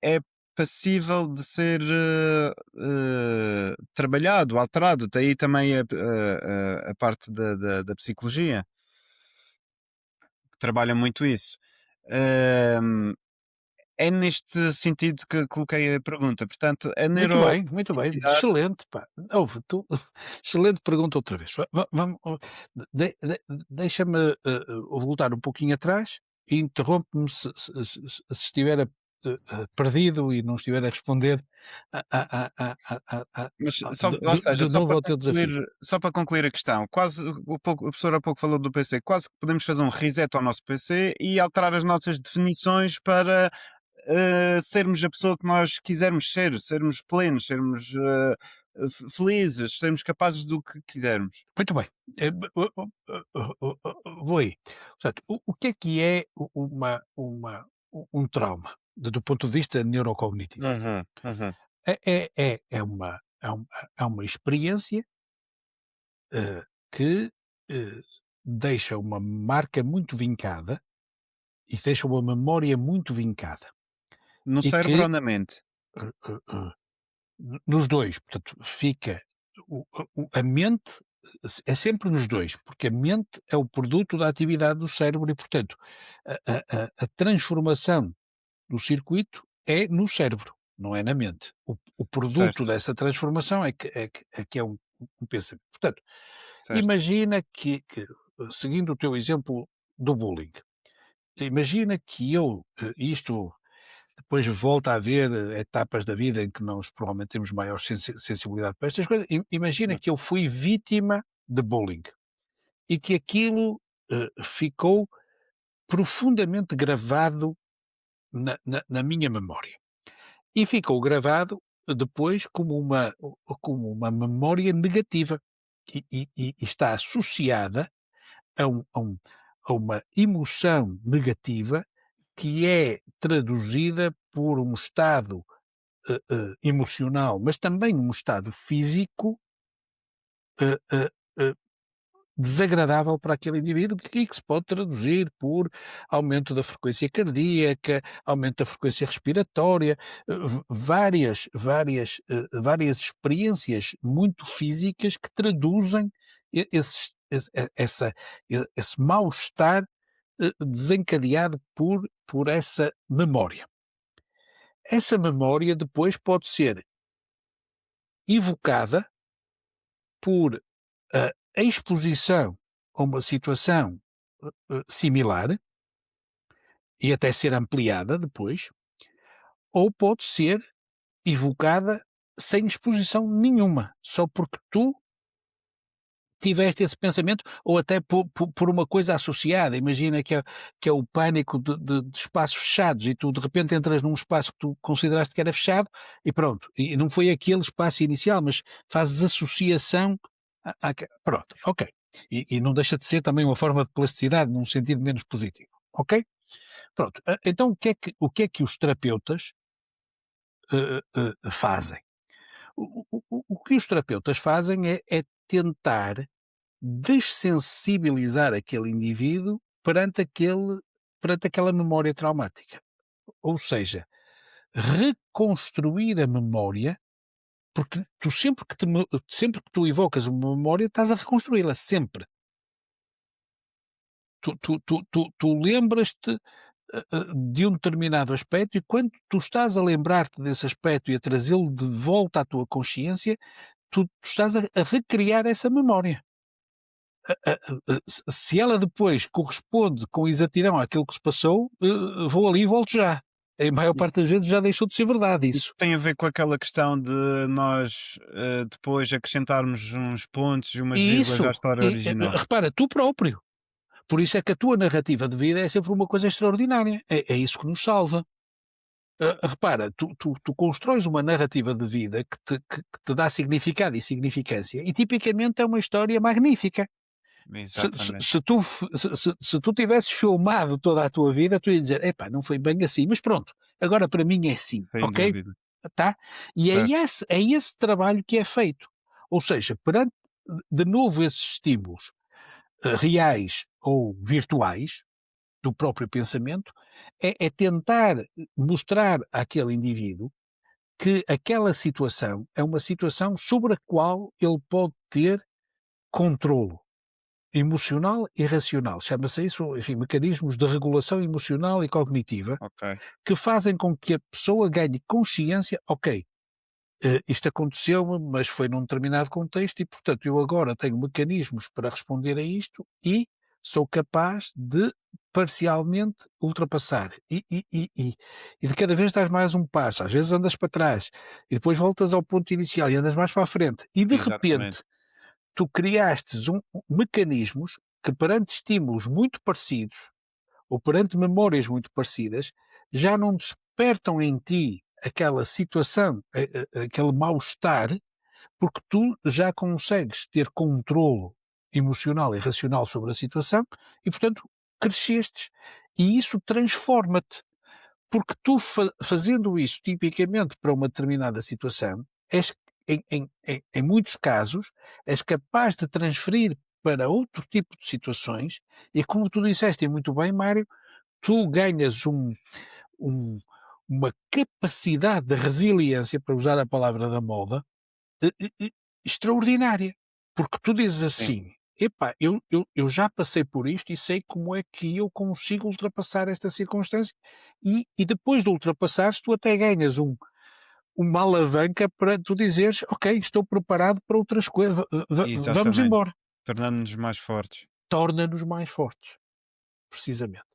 é passível de ser trabalhado, alterado. Daí também a parte da psicologia, que trabalha muito isso. Hum, é neste sentido que coloquei a pergunta. Portanto, a Muito bem, neuroplasticidade. excelente, pá. Ouve, tu, excelente pergunta outra vez. Vamos, deixa-me voltar um pouquinho atrás e interrompe-me se estiver perdido e não estiver a responder Mas só, ou seja, de novo ao teu desafio. só para concluir a questão, quase o professor há pouco falou do PC, quase que podemos fazer um reset ao nosso PC e alterar as nossas definições para sermos a pessoa que nós quisermos ser, sermos plenos, sermos felizes, sermos capazes do que quisermos. Muito bem. Vou aí. Portanto, o que é um trauma, do ponto de vista neurocognitivo? Uhum, uhum. É uma experiência, que, eh, deixa uma marca muito vincada e deixa uma memória muito vincada No e cérebro ou que, na mente? nos 2, portanto, fica a mente, é sempre nos dois, porque a mente é o produto da atividade do cérebro e, portanto, a transformação do circuito é no cérebro, não é na mente. O produto certo, dessa transformação é que é um pensamento. Portanto, certo. imagina seguindo o teu exemplo do bullying, imagina que isto depois volta a haver etapas da vida em que nós provavelmente temos maior sensibilidade para estas coisas. Imagina Hum, que eu fui vítima de bullying e que aquilo ficou profundamente gravado na minha memória. E ficou gravado depois como uma memória negativa e está associada a, a uma emoção negativa que é traduzida por um estado emocional, mas também um estado físico eh, eh, eh, desagradável para aquele indivíduo, que se pode traduzir por aumento da frequência cardíaca, aumento da frequência respiratória, várias experiências muito físicas que traduzem esse mal-estar desencadeado por essa memória. Essa memória depois pode ser evocada por a exposição a uma situação similar e até ser ampliada depois, ou pode ser evocada sem exposição nenhuma, só porque tu tiveste esse pensamento, ou até por uma coisa associada. Imagina que é o pânico de espaços fechados e tu de repente entras num espaço que tu consideraste que era fechado e pronto, e não foi aquele espaço inicial, mas fazes associação pronto, ok. E não deixa de ser também uma forma de plasticidade num sentido menos positivo, ok? Pronto, então o que é que os terapeutas fazem? O que os terapeutas fazem é tentar dessensibilizar aquele indivíduo perante aquela memória traumática. Ou seja, reconstruir a memória, porque tu sempre que tu evocas uma memória, estás a reconstruí-la, sempre. Tu lembras-te de um determinado aspecto e quando tu estás a lembrar-te desse aspecto e a trazê-lo de volta à tua consciência, tu estás a recriar essa memória. Se ela depois corresponde com exatidão àquilo que se passou, vou ali e volto já. A maior parte Isso, das vezes já deixou de ser verdade isso isso. tem a ver com aquela questão de nós depois acrescentarmos uns pontos e umas E vírgulas à isso, história original. repara, tu próprio. Por isso é que a tua narrativa de vida é sempre uma coisa extraordinária. É isso que nos salva. Repara, tu constróis uma narrativa de vida que te dá significado e significância e tipicamente é uma história magnífica. Se, se- Exatamente, se tu, se tu tivesses filmado toda a tua vida, tu ias dizer, epá, não foi bem assim, mas pronto, agora para mim é assim, sem ok? dúvida. Tá? E é Certo. esse trabalho que é feito. Ou seja, perante de novo esses estímulos reais ou virtuais do próprio pensamento, é tentar mostrar àquele indivíduo que aquela situação é uma situação sobre a qual ele pode ter controlo emocional e racional. Chama-se isso, enfim, mecanismos de regulação emocional e cognitiva Ok, que fazem com que a pessoa ganhe consciência, ok, isto aconteceu-me, mas foi num determinado contexto e, portanto, eu agora tenho mecanismos para responder a isto e sou capaz de parcialmente ultrapassar. E de cada vez dás mais um passo. Às vezes andas para trás e depois voltas ao ponto inicial e andas mais para a frente. E de exatamente, repente tu criastes mecanismos que perante estímulos muito parecidos ou perante memórias muito parecidas já não despertam em ti aquela situação, aquele mal-estar, porque tu já consegues ter controlo emocional e racional sobre a situação e, portanto, crescestes. E isso transforma-te. Porque tu fazendo isso tipicamente para uma determinada situação, és, em muitos casos, és capaz de transferir para outro tipo de situações e como tu disseste e muito bem, Mário, tu ganhas um- uma capacidade de resiliência, para usar a palavra da moda, eh, eh, eh, extraordinária. Porque tu dizes sim, assim: "Epá, eu já passei por isto e sei como é que eu consigo ultrapassar esta circunstância", e depois de ultrapassares, tu até ganhas uma alavanca para tu dizeres: "Ok, estou preparado para outras coisas, vamos exatamente. embora". Tornando-nos mais fortes. Torna-nos mais fortes, precisamente.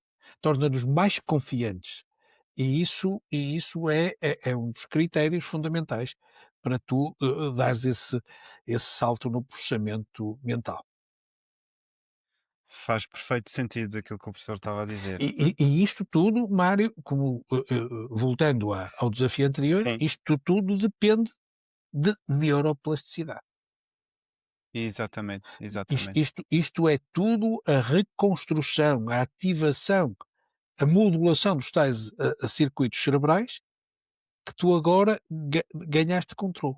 Torna-nos mais confiantes. E isso é um dos critérios fundamentais para tu, dares esse salto no processamento mental. Faz perfeito sentido aquilo que o professor estava a dizer. E isto tudo, Mário, como, voltando ao desafio anterior, Sim, isto tudo depende de neuroplasticidade. exatamente, Is exatamente. isto é tudo a reconstrução, a ativação, a modulação dos tais, circuitos cerebrais que tu agora ganhaste controle.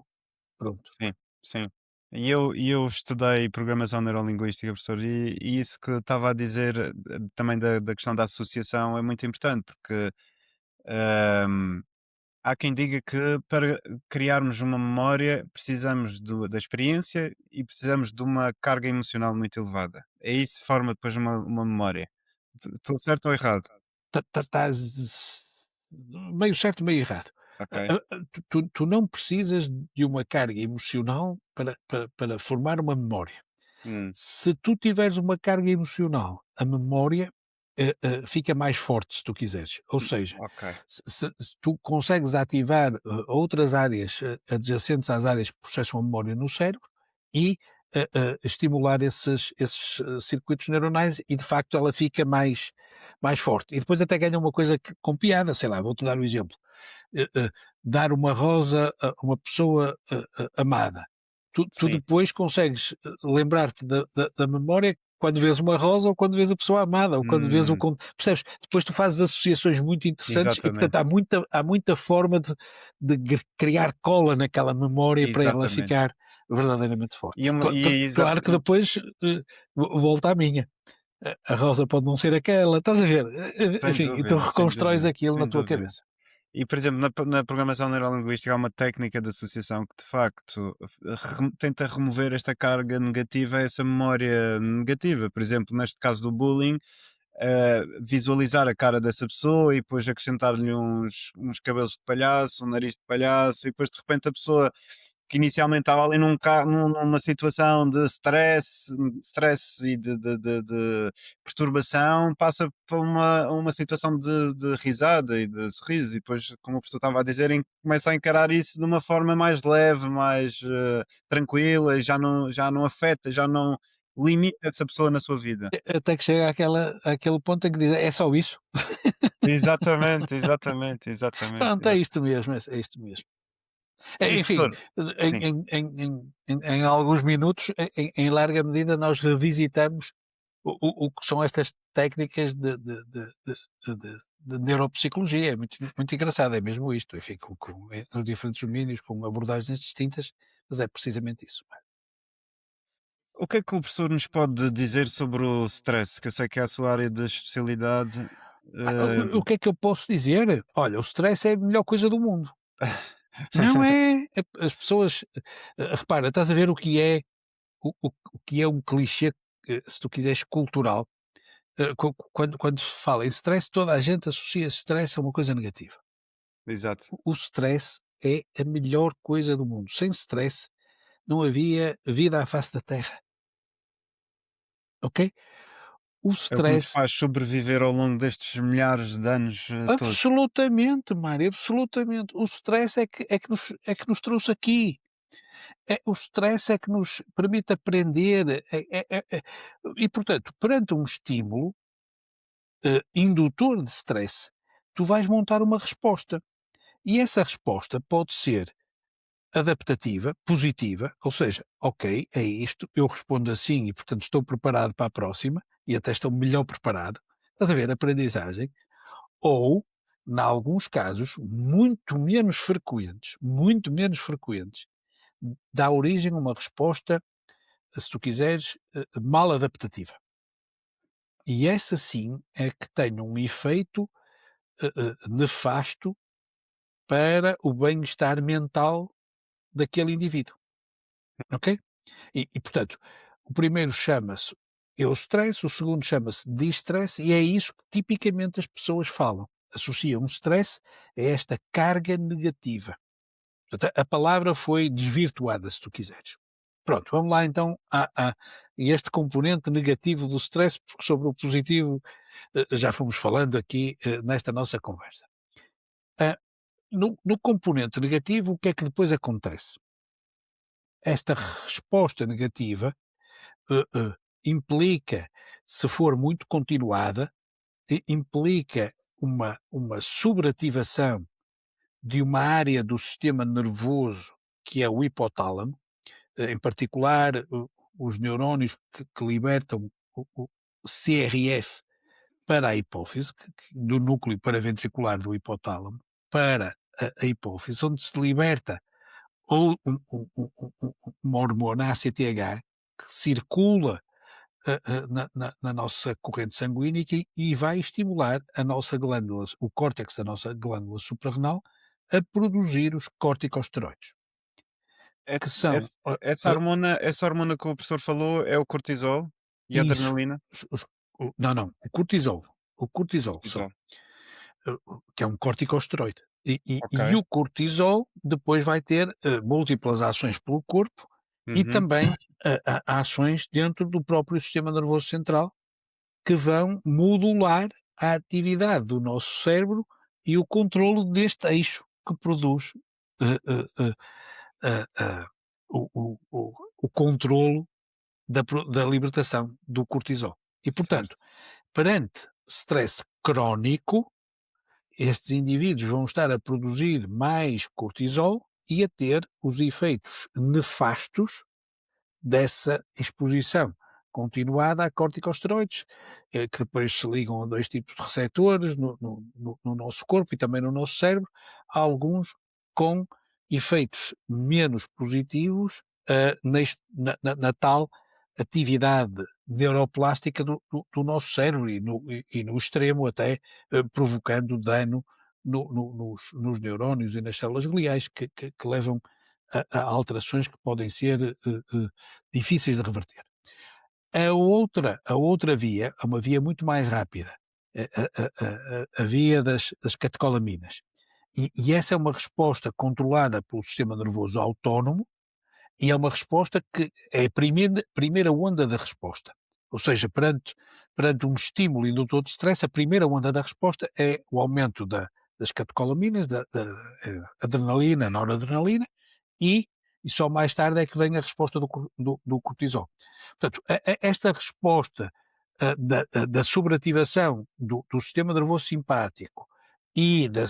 Pronto. Sim, sim. E eu estudei programação neurolinguística, professor, e isso que estava a dizer também da questão da associação é muito importante, porque hum, há quem diga que para criarmos uma memória precisamos da experiência e precisamos de uma carga emocional muito elevada. É isso que forma depois uma memória. Estou certo ou errado? Estás meio certo, meio errado. Ok. Tu não precisas de uma carga emocional para formar uma memória. Hum, Se tu tiveres uma carga emocional, a memória, fica mais forte, se tu quiseres. Ou seja, ok. se tu consegues ativar, outras áreas, adjacentes às áreas que processam a memória no cérebro e, estimular esses circuitos neuronais e, de facto, ela fica mais forte. E depois até ganha uma coisa com piada, sei lá, vou-te dar um exemplo. Dar uma rosa a uma pessoa amada. Tu Sim. depois consegues lembrar-te da memória quando vês uma rosa ou quando vês a pessoa amada, ou quando vês Hum, percebes? Depois tu fazes associações muito interessantes e, portanto, exatamente. há muita forma de criar cola naquela memória para ela Exatamente. ficar verdadeiramente forte. E Claro que depois volta à minha. A rosa pode não ser aquela, estás a ver? sem Enfim, e tu dúvida, sem reconstróis dúvida, aquilo na sem tua dúvida. cabeça. E, por exemplo, na programação neurolinguística há uma técnica de associação que, de facto, tenta remover esta carga negativa, essa memória negativa. Por exemplo, neste caso do bullying, visualizar a cara dessa pessoa e depois acrescentar-lhe uns cabelos de palhaço, um nariz de palhaço, e depois de repente a pessoa que inicialmente estava ali numa situação de stress e de perturbação, passa para uma situação de risada e de sorriso, e depois, como o professor estava a dizer, começa a encarar isso de uma forma mais leve, mais tranquila, e já não afeta, já não limita essa pessoa na sua vida. Até que chega àquele ponto em que diz: "É só isso?". Exatamente, exatamente, exatamente, Pronto, é isto mesmo, é isto mesmo. E Enfim, professor, em sim, alguns minutos, em larga medida, nós revisitamos o que são estas técnicas de neuropsicologia. É muito, muito engraçado, é mesmo isto. Enfim, nos diferentes domínios, com abordagens distintas, mas é precisamente isso. o que é que o professor nos pode dizer sobre o stress? Que eu sei que é a sua área de especialidade. O que é que eu posso dizer? Olha, o stress é a melhor coisa do mundo. Não é? As pessoas. Repara, estás a ver o que é um clichê, se tu quiseres, cultural. Quando se fala em stress, toda a gente associa stress a uma coisa negativa. Exato. O stress é a melhor coisa do mundo. Sem stress não havia vida à face da Terra, ok? O É o que nos stress, faz sobreviver ao longo destes milhares de anos todos. absolutamente, Mário, absolutamente. O stress é que nos trouxe aqui. O stress é que nos permite aprender. E, portanto, perante um estímulo indutor de stress, tu vais montar uma resposta. E essa resposta pode ser adaptativa, positiva, ou seja, ok, é isto, eu respondo assim e, portanto, estou preparado para a próxima e até estou melhor preparado. Estás a ver? Aprendizagem. Ou, em alguns casos, muito menos frequentes, dá origem a uma resposta, se tu quiseres, mal adaptativa. E essa sim é que tem um efeito nefasto para o bem-estar mental daquele indivíduo. Ok? Portanto, o primeiro chama-se eustress, o segundo chama-se distress, e é isso que tipicamente as pessoas falam. Associam um stress a esta carga negativa. Portanto, a palavra foi desvirtuada, se tu quiseres. Pronto, vamos lá então a este componente negativo do stress, porque sobre o positivo já fomos falando aqui nesta nossa conversa. Ah, no componente negativo, o que é que depois acontece? Esta resposta negativa eh, eh, implica, se for muito continuada, implica uma sobreativação de uma área do sistema nervoso que é o hipotálamo, em particular os neurónios que libertam o CRF para a hipófise, do núcleo paraventricular do hipotálamo, para a hipófise, onde se liberta ou uma hormona ACTH que circula na nossa corrente sanguínea e vai estimular a nossa glândula, o córtex da nossa glândula suprarrenal, a produzir os corticosteroides, que Esse são esse essa hormona que o professor falou é o cortisol e a isso, adrenalina? não, não, o cortisol só, Cortisol, que é um corticosteroide. E ok. o cortisol depois vai ter múltiplas ações pelo corpo e Uhum. também ações dentro do próprio sistema nervoso central que vão modular a atividade do nosso cérebro e o controlo deste eixo que produz eh, eh, eh, o controlo da libertação do cortisol. E, portanto, Certo. perante stress crónico, estes indivíduos vão estar a produzir mais cortisol e a ter os efeitos nefastos dessa exposição continuada a corticosteroides, que depois se ligam a dois tipos de receptores no nosso corpo e também no nosso cérebro, alguns com efeitos menos positivos na tal atividade neuroplástica do nosso cérebro e no extremo até provocando dano nos neurónios e nas células gliais que levam a alterações que podem ser difíceis de reverter. A outra via é uma via muito mais rápida, a via das catecolaminas. E essa é uma resposta controlada pelo sistema nervoso autónomo e é uma resposta que é a primeira onda da resposta. Ou seja, perante um estímulo indutor de stress, a primeira onda da resposta é o aumento das catecolaminas, da adrenalina, noradrenalina, e, e só mais tarde é que vem a resposta do cortisol. Portanto, esta resposta da sobreativação do sistema nervoso simpático e da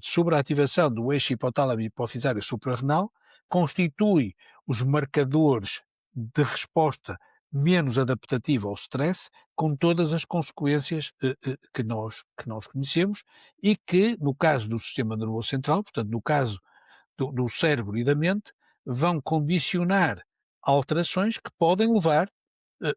sobreativação do eixo hipotálamo hipofisário suprarrenal constitui os marcadores de resposta menos adaptativa ao stress, com todas as consequências que nós conhecemos e que, no caso do sistema nervoso central, portanto, no caso do cérebro e da mente, vão condicionar alterações que podem levar,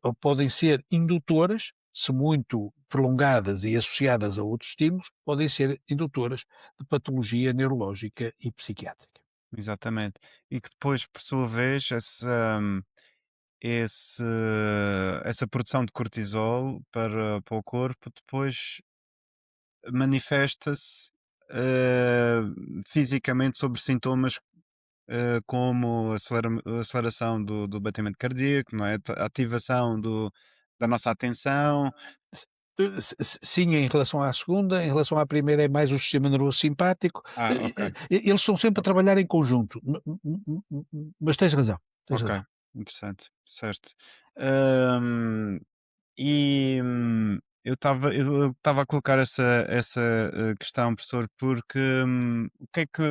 ou podem ser indutoras, se muito prolongadas e associadas a outros estímulos, podem ser indutoras de patologia neurológica e psiquiátrica. Exatamente. E que depois, por sua vez, esse essa produção de cortisol para o corpo depois manifesta-se, eh, fisicamente sobre sintomas, como aceleração do batimento cardíaco, não é? A ativação da nossa atenção. Sim, em relação à segunda, em relação à primeira é mais o sistema nervoso simpático, Ok, eles estão sempre a ok, trabalhar em conjunto, mas tens razão, tens ok, razão. interessante, certo. Hum, eu estava a colocar essa questão, professor, porque,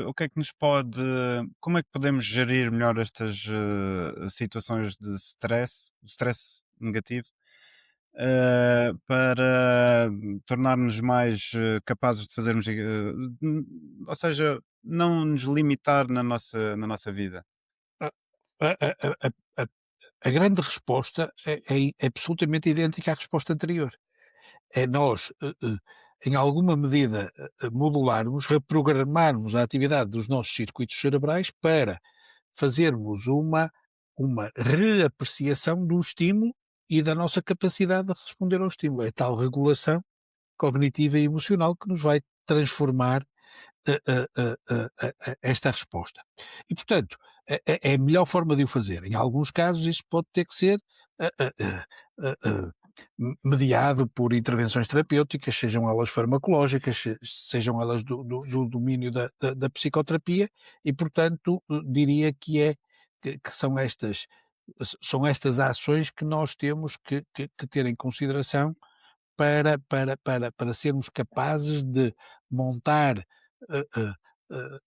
o que é que nos pode como é que podemos gerir melhor estas, situações de stress, o stress negativo, para tornar-nos mais, capazes de fazermos, ou seja, não nos limitar na nossa vida? A a a a a a grande resposta é absolutamente idêntica à resposta anterior. É nós, em alguma medida, modularmos, reprogramarmos a atividade dos nossos circuitos cerebrais para fazermos uma reapreciação do estímulo e da nossa capacidade de responder ao estímulo. É tal regulação cognitiva e emocional que nos vai transformar esta resposta. E, portanto, é a melhor forma de o fazer. Em alguns casos, isso pode ter que ser ah, ah, ah, ah, ah, mediado por intervenções terapêuticas, sejam elas farmacológicas, sejam elas do domínio da psicoterapia, e, portanto, diria que são estas ações que nós temos que ter em consideração para sermos capazes de montar eh, eh, eh,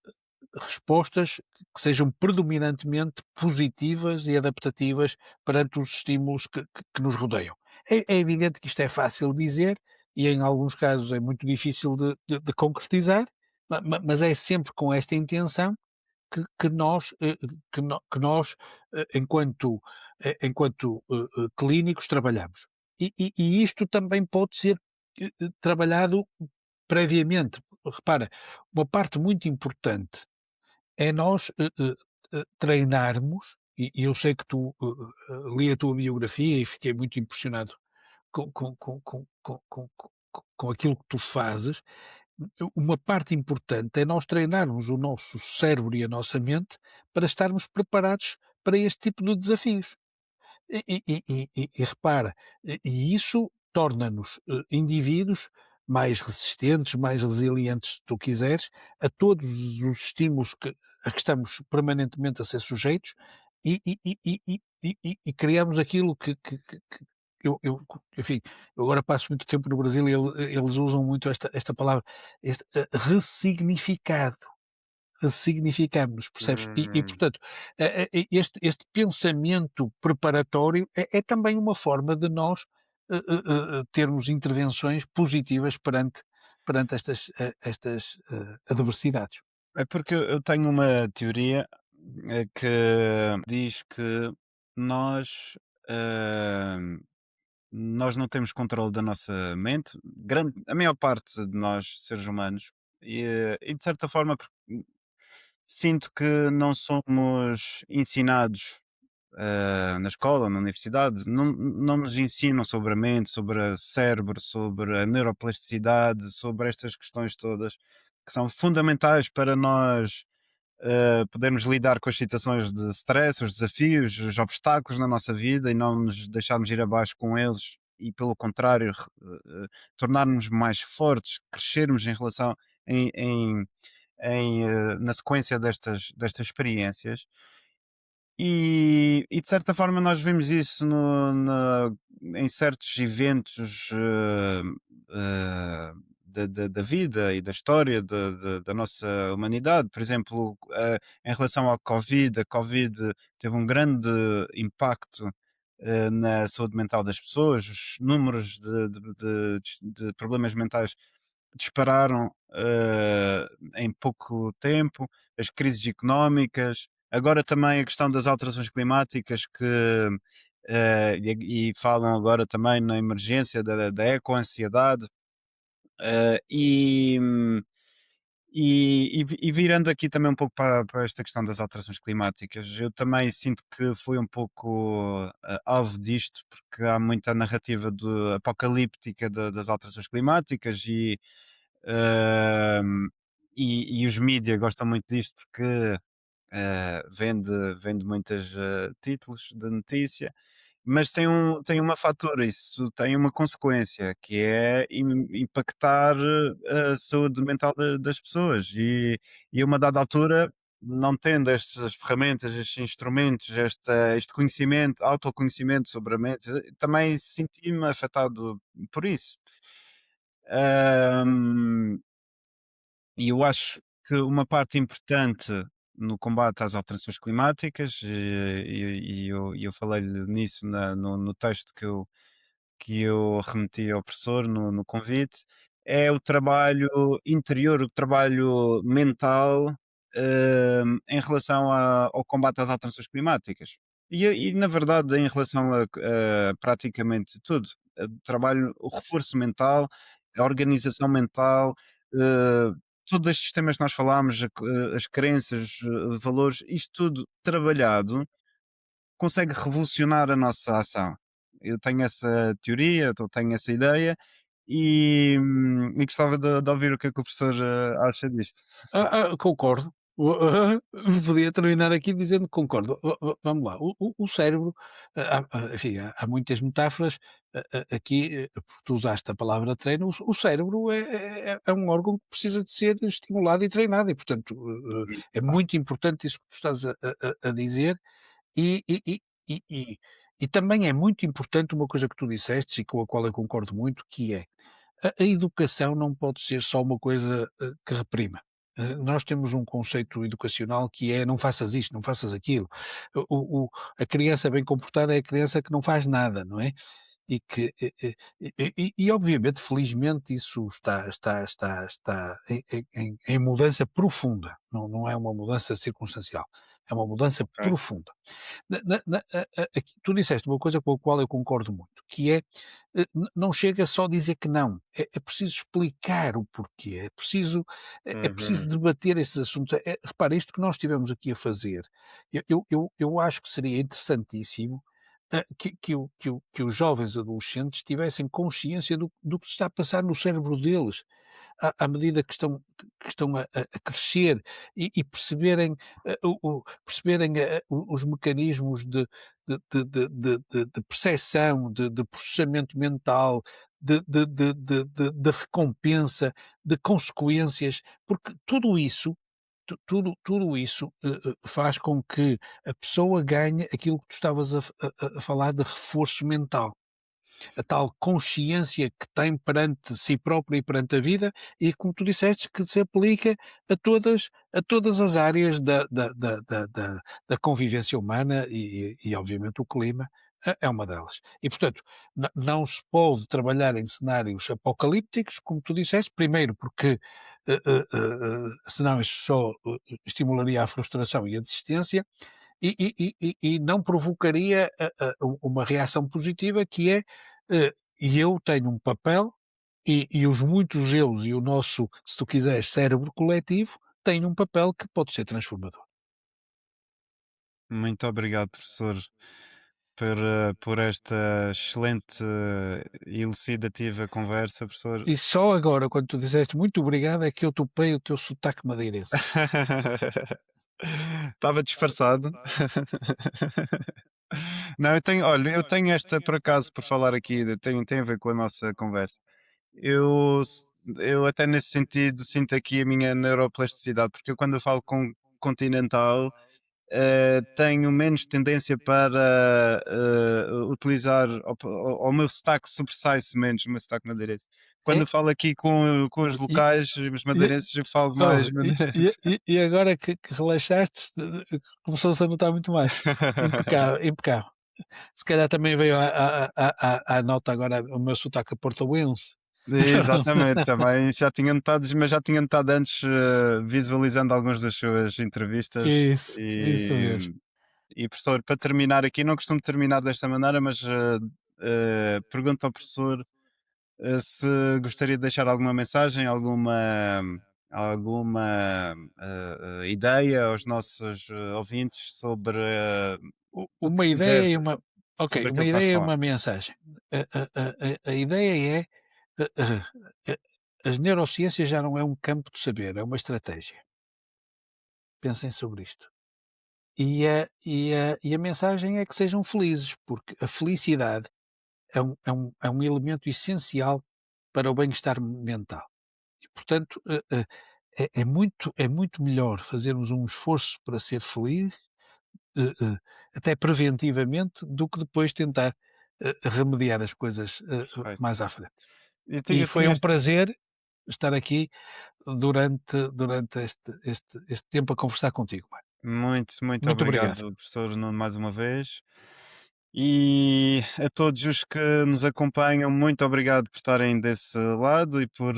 respostas que sejam predominantemente positivas e adaptativas perante os estímulos que nos rodeiam. É evidente que isto é fácil dizer e em alguns casos é muito difícil de concretizar, mas é sempre com esta intenção que nós, enquanto clínicos, trabalhamos. E isto também pode ser trabalhado previamente. Repara, uma parte muito importante é nós treinarmos, e eu sei que tu li a tua biografia e fiquei muito impressionado com aquilo que tu fazes. Uma parte importante é nós treinarmos o nosso cérebro e a nossa mente para estarmos preparados para este tipo de desafios. E repara, isso torna-nos, indivíduos mais resistentes, mais resilientes, se tu quiseres, a todos os estímulos a que estamos permanentemente a ser sujeitos e criamos aquilo que enfim, eu agora passo muito tempo no Brasil e eles usam muito esta palavra, este, ressignificado. Ressignificamos, percebes? E Hum. portanto, este pensamento preparatório é também uma forma de nós termos intervenções positivas perante estas adversidades. É porque eu tenho uma teoria, que diz que nós, hã, nós não temos controle da nossa mente, a maior parte de nós, seres humanos, e de certa forma sinto que não somos ensinados, na escola, na universidade, não nos ensinam sobre a mente, sobre o cérebro, sobre a neuroplasticidade, sobre estas questões todas que são fundamentais para nós podermos lidar com as situações de stress, os desafios, os obstáculos na nossa vida e não nos deixarmos ir abaixo com eles e, pelo contrário, tornarmos mais fortes, crescermos em relação em, em- na sequência destas experiências. E de certa forma nós vemos isso em certos eventos da vida e da história da nossa humanidade. Por exemplo, em relação à Covid, a Covid teve um grande impacto na saúde mental das pessoas, os números de problemas mentais dispararam em pouco tempo, as crises económicas, agora também a questão das alterações climáticas e falam agora também na emergência da ecoansiedade eh, e, hum, e virando aqui também um pouco para esta questão das alterações climáticas, eu também sinto que fui um pouco alvo disto, porque há muita narrativa apocalíptica das alterações climáticas Ahm, e os mídia gostam muito disto porque vende muitos títulos de notícia, mas tem uma fatura, isso tem uma consequência, que é impactar a saúde mental das pessoas. E a uma dada altura, não tendo estas ferramentas, estes instrumentos, este conhecimento, autoconhecimento sobre a mente, também senti-me afetado por isso. Ahm, e eu acho que uma parte importante no combate às alterações climáticas, e eu falei-lhe nisso no texto que eu remeti ao professor no convite, é o trabalho interior, o trabalho mental, em relação ao combate às alterações climáticas. E na verdade em relação a praticamente tudo. Trabalho o reforço mental, a organização mental, eh, todos estes temas que nós falámos, as crenças, valores, isto tudo trabalhado consegue revolucionar a nossa ação. Eu tenho essa teoria, eu tenho essa ideia e gostava de ouvir o que é que o professor acha disto. Concordo. Podia terminar aqui dizendo que concordo. Vamos lá, o cérebro, enfim, há muitas metáforas, aqui, porque tu usaste a palavra treino, o cérebro é um órgão que precisa de ser estimulado e treinado e, portanto, é Claro. muito importante isso que tu estás a dizer e e e e e e também é muito importante uma coisa que tu disseste e com a qual eu concordo muito, que é a educação não pode ser só uma coisa, que reprima. Nós temos um conceito educacional que é: "Não faças isto, não faças aquilo". A criança bem comportada é a criança que não faz nada, não é? E que obviamente, felizmente, isso está em mudança profunda, não é uma mudança circunstancial, é uma mudança Ok. profunda. Aqui tu disseste uma coisa com a qual eu concordo muito, que é, não chega só a dizer que não, é preciso explicar o porquê, é preciso Uhum. debater esses assuntos. Repara, isto que nós estivemos aqui a fazer, eu acho que seria interessantíssimo, que os jovens adolescentes tivessem consciência do que se está a passar no cérebro deles à medida que estão a crescer e perceberem, perceberem os mecanismos de percepção, de processamento mental, de recompensa, de consequências, porque tudo isso, tudo isso faz com que a pessoa ganhe aquilo que tu estavas a falar de reforço mental, a tal consciência que tem perante si próprio e perante a vida e, como tu disseste, que se aplica a todas as áreas da convivência humana e obviamente o clima é uma delas. E portanto, não se pode trabalhar em cenários apocalípticos, como tu disseste, primeiro porque senão isso só estimularia a frustração e a desistência, e não provocaria uma reação positiva, que é, e eu tenho um papel, e os muitos eus e o nosso, se tu quiseres, cérebro coletivo, tem um papel que pode ser transformador. Muito obrigado, professor, por esta excelente e elucidativa conversa, professor. E só agora, quando tu disseste muito obrigado, é que eu topei o teu sotaque madeirense. Estava disfarçado. Não, eu tenho esta por acaso, por falar aqui, tem a ver com a nossa conversa. Eu, s- eu até nesse sentido sinto aqui a minha neuroplasticidade, porque eu quando eu falo com continental, tenho menos tendência para utilizar, o meu sotaque sobressai-se menos, o meu sotaque madeirense. Quando É, eu falo aqui com os e, locais, os e, madeirenses, eu falo oh, mais madeirense. e agora que relaxaste, começou-se a notar muito mais. Impecável, impecável. Se calhar também veio à nota agora o meu sotaque portuense. Exatamente, também já tinha notado, mas já tinha notado antes, visualizando algumas das suas entrevistas. Isso mesmo. E professor, para terminar aqui, não costumo terminar desta maneira, mas pergunto ao professor se gostaria de deixar alguma mensagem, alguma ideia aos nossos ouvintes sobre o que Uma quiser, ideia e uma sobre ok, uma aquilo que vamos ideia e falar. uma mensagem. A ideia é, as neurociências já não é um campo de saber, é uma estratégia. Pensem sobre isto. E a mensagem é que sejam felizes, porque a felicidade é um elemento essencial para o bem-estar mental. E portanto, é muito melhor fazermos um esforço para ser feliz, até preventivamente, do que depois tentar, remediar as coisas, Perfeito. mais à frente. E Eu foi tinha um prazer estar aqui durante este tempo a conversar contigo, Mário. muito Muito obrigado, obrigado. professor Nuno, mais uma vez. E a todos os que nos acompanham, muito obrigado por estarem desse lado e por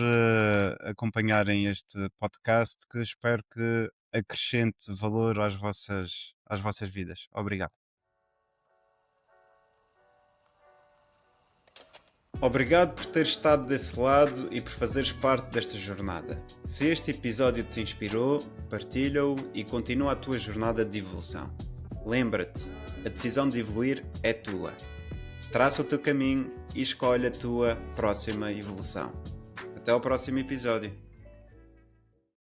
acompanharem este podcast que espero que acrescente valor às vossas vidas. Obrigado. Obrigado por teres estado desse lado e por fazeres parte desta jornada. Se este episódio te inspirou, partilha-o e continua a tua jornada de evolução. Lembra-te, A decisão de evoluir é tua. Traça o teu caminho e escolhe a tua próxima evolução. Até ao próximo episódio.